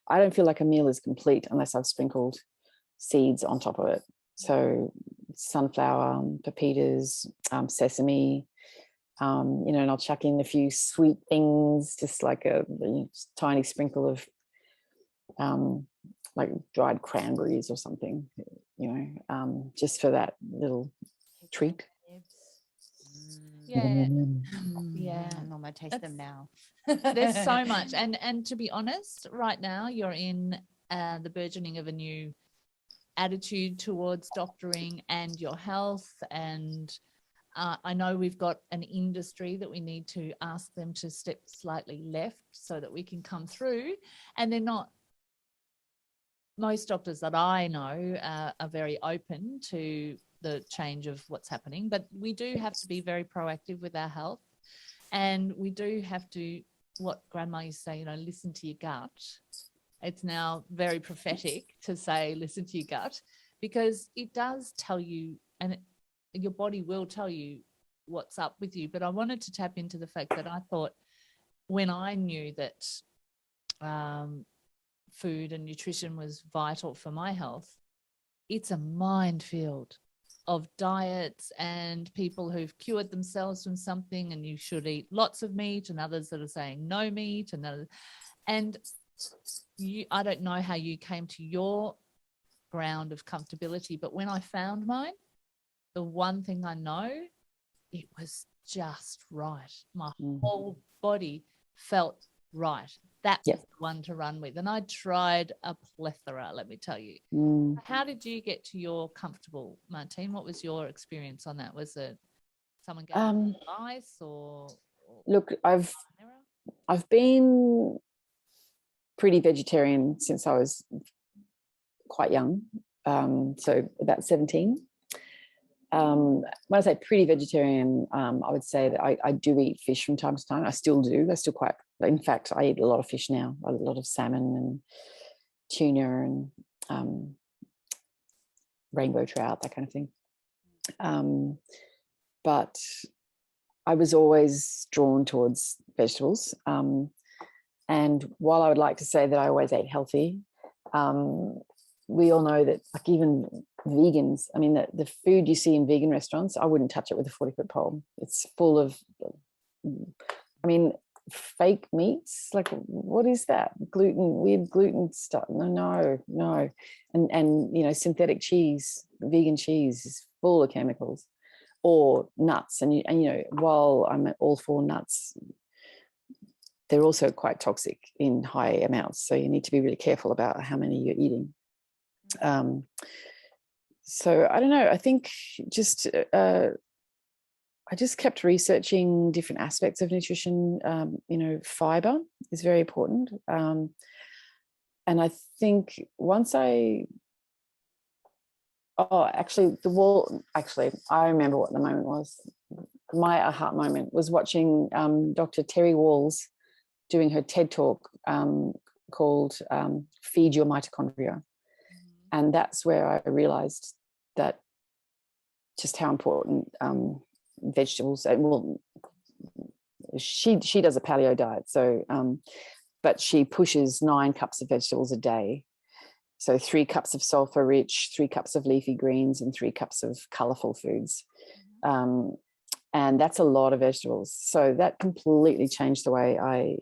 I don't feel like a meal is complete unless I've sprinkled seeds on top of it. So sunflower, pepitas, sesame, you know, and I'll chuck in a few sweet things, just like a tiny sprinkle of like dried cranberries or something, you know, just for that little treat. Yeah. I'm gonna taste them now. There's so much, and to be honest, right now you're in the burgeoning of a new attitude towards doctoring and your health, and I know we've got an industry that we need to ask them to step slightly left so that we can come through, and they're not. Most doctors that I know are very open to the change of what's happening, but we do have to be very proactive with our health, and we do have to, what grandma used to say, you know, listen to your gut. It's now very prophetic to say listen to your gut, because it does tell you, and your body will tell you what's up with you. But I wanted to tap into the fact that I thought when I knew that food and nutrition was vital for my health, it's a minefield. of diets and people who've cured themselves from something, and you should eat lots of meat, and others that are saying no meat, and I don't know how you came to your ground of comfortability, but when I found mine, the one thing I know, it was just right. My whole body felt right. That was the one to run with. And I tried a plethora, let me tell you. How did you get to your comfortable, Martine? What was your experience on that? Was it someone gave you advice or look, I've been pretty vegetarian since I was quite young, so about 17. When I say pretty vegetarian, I would say that I do eat fish from time to time. I still do. In fact, I eat a lot of fish now, a lot of salmon and tuna and rainbow trout, that kind of thing. But I was always drawn towards vegetables. And while I would like to say that I always ate healthy, we all know that, like, even vegans, I mean, the food you see in vegan restaurants, I wouldn't touch it with a 40-foot pole. It's full of, I mean, fake meats. Like, what is that? Weird gluten stuff. No. And you know, synthetic cheese, vegan cheese is full of chemicals, or nuts. And you know, while I'm all for nuts, they're also quite toxic in high amounts. So you need to be really careful about how many you're eating. So I don't know. I think just I just kept researching different aspects of nutrition. You know, fiber is very important. And I think once I remember what the moment was. My aha moment was watching Dr. Terry Walls doing her TED talk called Feed Your Mitochondria. And that's where I realized that just how important vegetables, well, she does a paleo diet, so but she pushes 9 cups of vegetables a day. So 3 cups of sulfur rich, 3 cups of leafy greens, and 3 cups of colorful foods. And that's a lot of vegetables. So that completely changed the way I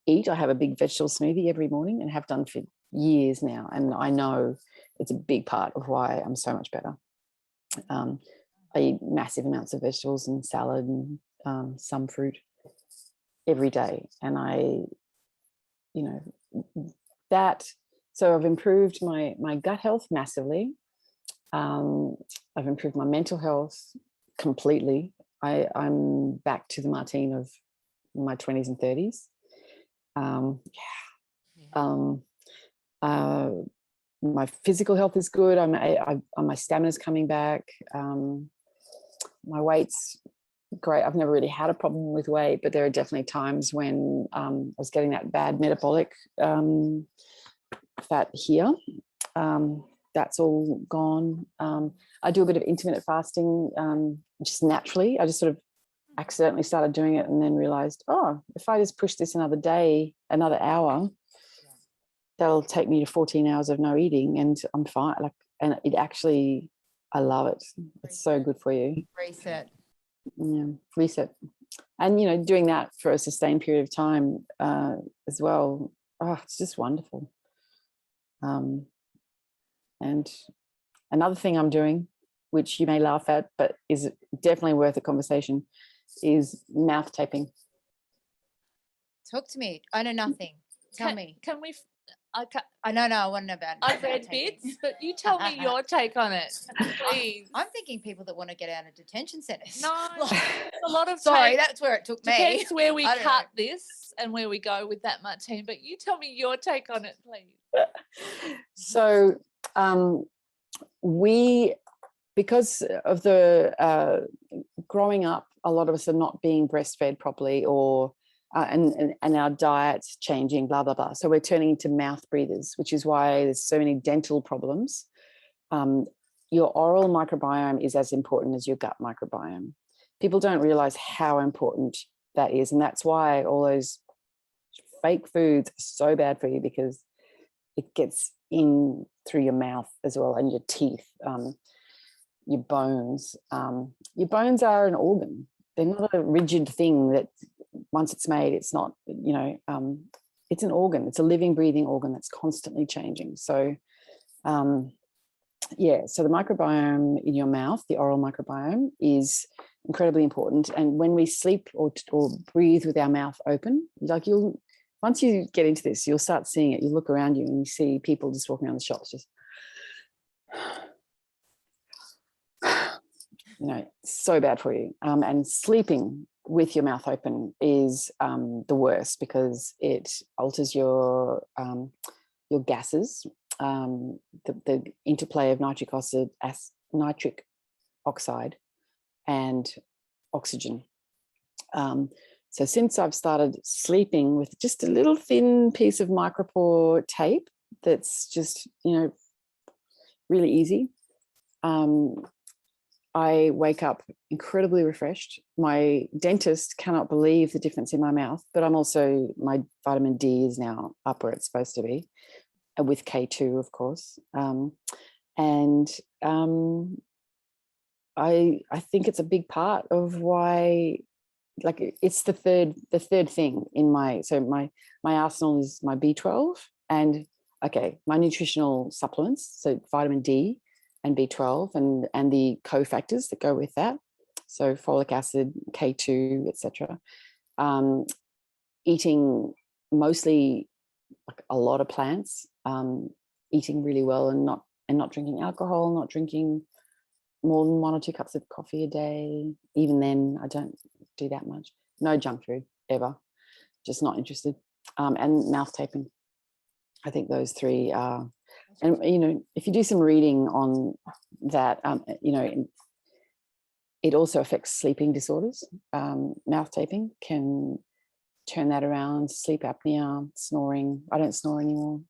eat. I have a big vegetable smoothie every morning and have done for years now. And I know it's a big part of why I'm so much better. I eat massive amounts of vegetables and salad and some fruit every day. And so I've improved my gut health massively. I've improved my mental health completely. I'm back to the Martine of my 20s and 30s. My physical health is good. My stamina's coming back. My weight's great. I've never really had a problem with weight, but there are definitely times when I was getting that bad metabolic fat here. That's all gone. I do a bit of intermittent fasting just naturally. I just sort of accidentally started doing it and then realized, if I just push this another day, another hour, that'll take me to 14 hours of no eating and I'm fine. And it actually, I love it. It's so good for you. Reset. Yeah, reset. And, you know, doing that for a sustained period of time as well. It's just wonderful. And another thing I'm doing, which you may laugh at, but is definitely worth a conversation, is mouth taping. Talk to me. I know nothing. Tell me. Can we? I want to know about it. I've read bits, but you tell me your take on it, please. I'm thinking people that want to get out of detention centres. No, a lot of sorry, that's where it took me. Depends where we cut this and where we go with that, Martine. But you tell me your take on it, please. So because of the growing up, a lot of us are not being breastfed properly, or and our diets changing, blah blah blah. So we're turning into mouth breathers, which is why there's so many dental problems. Your oral microbiome is as important as your gut microbiome. People don't realize how important that is, and that's why all those fake foods are so bad for you, because it gets in through your mouth as well and your teeth. your bones. Your bones are an organ. They're not a rigid thing that once it's made, it's not, it's an organ. It's a living, breathing organ that's constantly changing. So, so the microbiome in your mouth, the oral microbiome, is incredibly important. And when we sleep or breathe with our mouth open, like once you get into this, you'll start seeing it. You look around you and you see people just walking around the shops, just, so bad for you. And sleeping with your mouth open is the worst, because it alters your gases, the interplay of nitric oxide and oxygen. So since I've started sleeping with just a little thin piece of micropore tape that's just, really easy, I wake up incredibly refreshed. My dentist cannot believe the difference in my mouth, but my vitamin D is now up where it's supposed to be, with K2, of course. I think it's a big part of why, like, it's the third thing in my arsenal is my B12 and my nutritional supplements, so vitamin D and B12 and the cofactors that go with that, so folic acid, K2, etc. Eating mostly like a lot of plants, eating really well, and not drinking alcohol, not drinking more than 1 or 2 cups of coffee a day. Even then, I don't do that much. No junk food ever, just not interested. And mouth taping. I think those 3 are. And if you do some reading on that, it also affects sleeping disorders. Mouth taping can turn that around. Sleep apnea, snoring. I don't snore anymore.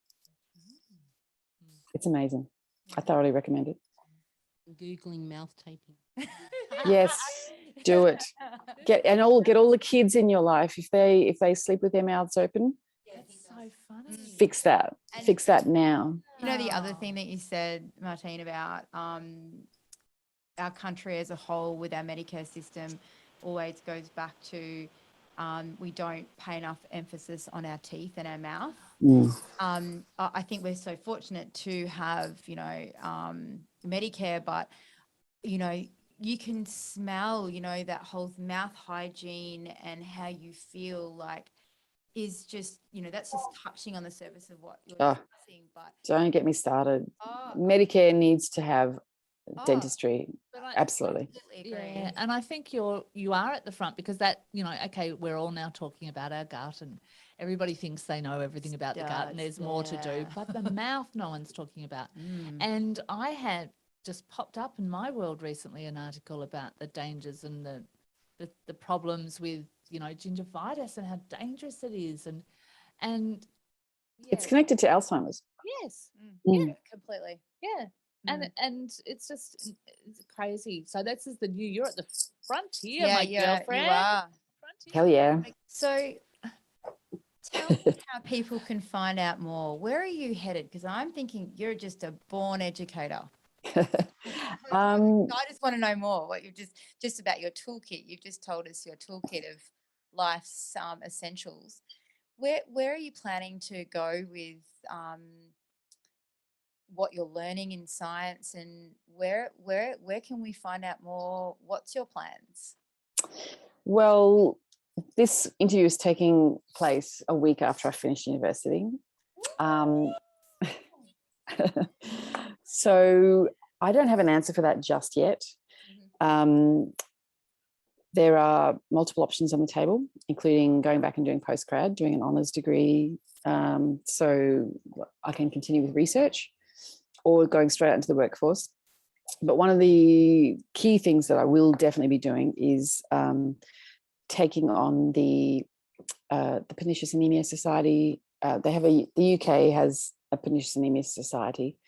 It's amazing. I thoroughly recommend it. Googling mouth taping. Yes, do it. Get all the kids in your life, if they sleep with their mouths open. That's so funny. Fix that. Fix that now. The other thing that you said, Martine, about our country as a whole with our Medicare system always goes back to we don't pay enough emphasis on our teeth and our mouth. I think we're so fortunate to have, Medicare, but, you can smell, that whole mouth hygiene and how you feel like is just, that's just touching on the surface of what you're discussing. But don't get me started. Medicare needs to have dentistry. Absolutely. Yeah, and I think you are at the front, because that, we're all now talking about our gut, and everybody thinks they know everything about the gut, and there's more to do, but the mouth no one's talking about. And I had just popped up in my world recently an article about the dangers and the problems with gingivitis and how dangerous it is, and it's connected to Alzheimer's. Yes. Yeah, completely. Yeah. And it's just crazy. So this is you're at the frontier, my girlfriend. You are. Frontier. Hell yeah. So tell me how people can find out more. Where are you headed? Because I'm thinking you're just a born educator. I just want to know more. What you've just about your toolkit. You've just told us your toolkit of life's essentials. Where are you planning to go with what you're learning in science, and where can we find out more? What's your plans? Well, this interview is taking place a week after I finished university. So I don't have an answer for that just yet. There are multiple options on the table, including going back and doing postgrad, doing an honours degree, so I can continue with research, or going straight out into the workforce. But one of the key things that I will definitely be doing is taking on the Pernicious Anemia Society. The UK has a Pernicious Anemia Society,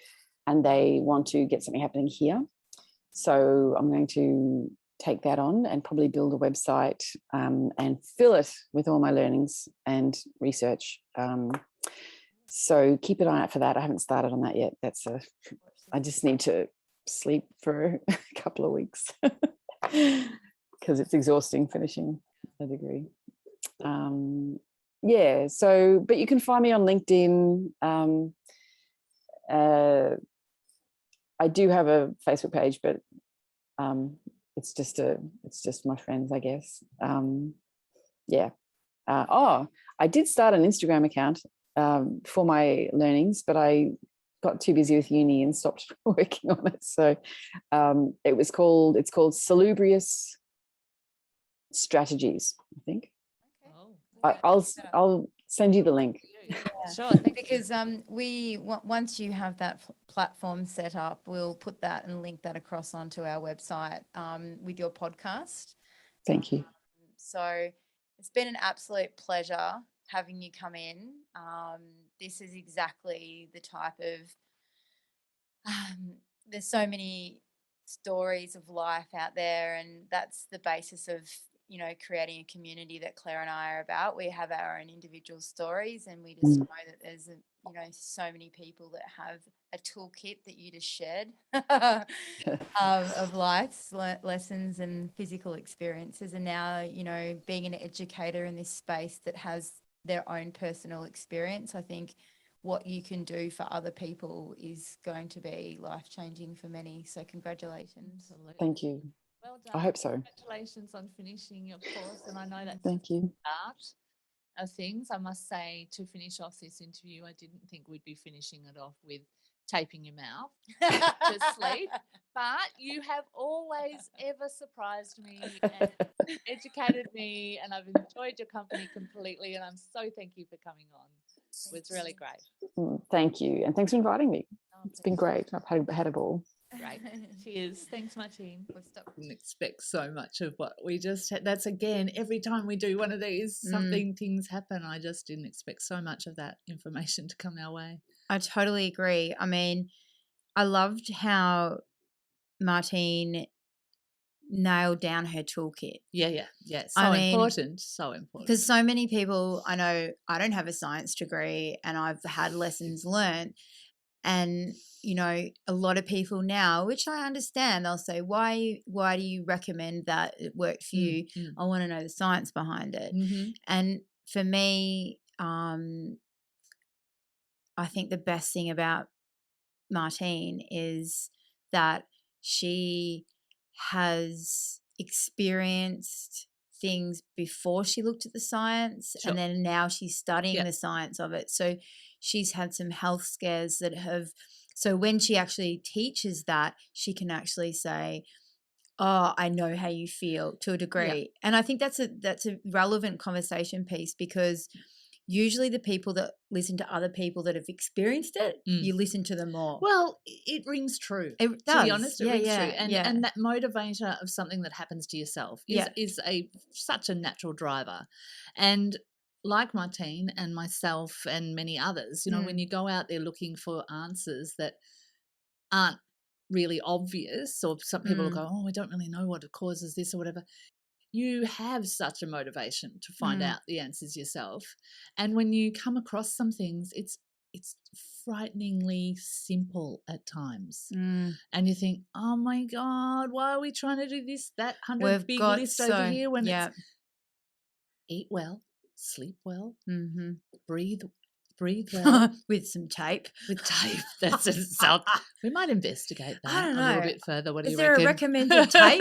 and they want to get something happening here. So I'm going to take that on and probably build a website and fill it with all my learnings and research. So keep an eye out for that. I haven't started on that yet. I just need to sleep for a couple of weeks because it's exhausting finishing a degree. So, but you can find me on LinkedIn. I do have a Facebook page, but it's just my friends, I guess. I did start an Instagram account for my learnings, but I got too busy with uni and stopped working on it. So it's called Salubrious Strategies, I think. Okay. I'll send you the link. Yeah. Sure. Because once you have that platform set up, we'll put that and link that across onto our website with your podcast. Thank you. So it's been an absolute pleasure having you come in. This is exactly the type of there's so many stories of life out there, and that's the basis of creating a community that Claire and I are about. We have our own individual stories, and we just know that there's so many people that have a toolkit that you just shared of life's lessons and physical experiences. And now, being an educator in this space that has their own personal experience, I think what you can do for other people is going to be life-changing for many. So congratulations. Absolutely. Thank you. Well done. I hope so. Congratulations on finishing your course. And I know that's Thank you. part of things. I must say, to finish off this interview, I didn't think we'd be finishing it off with taping your mouth to sleep. But you have always ever surprised me and educated me, and I've enjoyed your company completely. And I'm so thank you for coming on. It was really great. Thank you. And thanks for inviting me. It's been great. I've had a ball. Great. Cheers. Thanks, Martine. Didn't expect so much of what we just had. That's again, every time we do one of these, things happen. I just didn't expect so much of that information to come our way. I totally agree. I mean, I loved how Martine nailed down her toolkit. Yeah. So important. Because so many people, I know I don't have a science degree and I've had lessons learned. And, a lot of people now, which I understand, they'll say, why do you recommend that it worked for you? I want to know the science behind it. Mm-hmm. And for me, I think the best thing about Martine is that she has experienced things before she looked at the science, and then now she's studying the science of it. So she's had some health scares so when she actually teaches that, she can actually say, oh, I know how you feel to a degree. And I think that's a relevant conversation piece, because usually the people that listen to other people that have experienced it, you listen to them more. Well, it rings true. It does. To be honest, it rings true. And that motivator of something that happens to yourself is such a natural driver. And like Martine and myself and many others, when you go out there looking for answers that aren't really obvious, or some people will go, oh, I don't really know what causes this or whatever. You have such a motivation to find out the answers yourself. And when you come across some things, it's frighteningly simple at times. And you think, oh my God, why are we trying to do this, that 100 big list over here when it's eat well, sleep well, breathe well. With some tape. With tape. That's it. We might investigate that a little bit further. What do you reckon? Is there a recommended tape?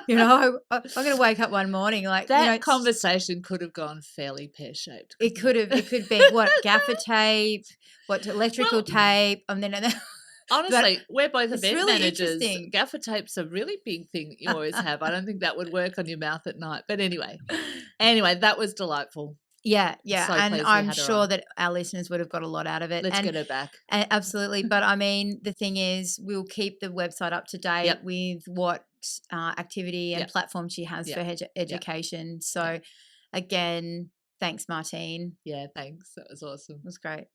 I'm going to wake up one morning like that. Conversation could have gone fairly pear-shaped. It could have. It could be what, gaffer tape, what, electrical tape. And then honestly, we're both event really managers. Gaffer tape's a really big thing that you always have. I don't think that would work on your mouth at night. But anyway, that was delightful. Yeah. So and I'm sure that our listeners would have got a lot out of it. Let's get her back. Absolutely. But I mean, the thing is, we'll keep the website up to date with what activity and platform she has for her education. So again, thanks, Martine. Yeah, thanks. That was awesome. It was great.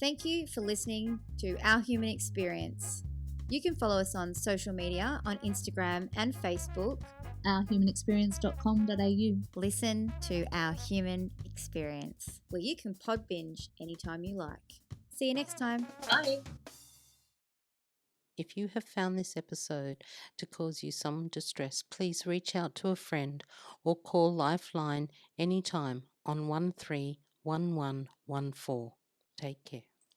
Thank you for listening to Our Human Experience. You can follow us on social media on Instagram and Facebook. ourhumanexperience.com.au. Listen to Our Human Experience, where you can pod binge anytime you like. See you next time. Bye. If you have found this episode to cause you some distress, please reach out to a friend or call Lifeline anytime on 131114. Take care.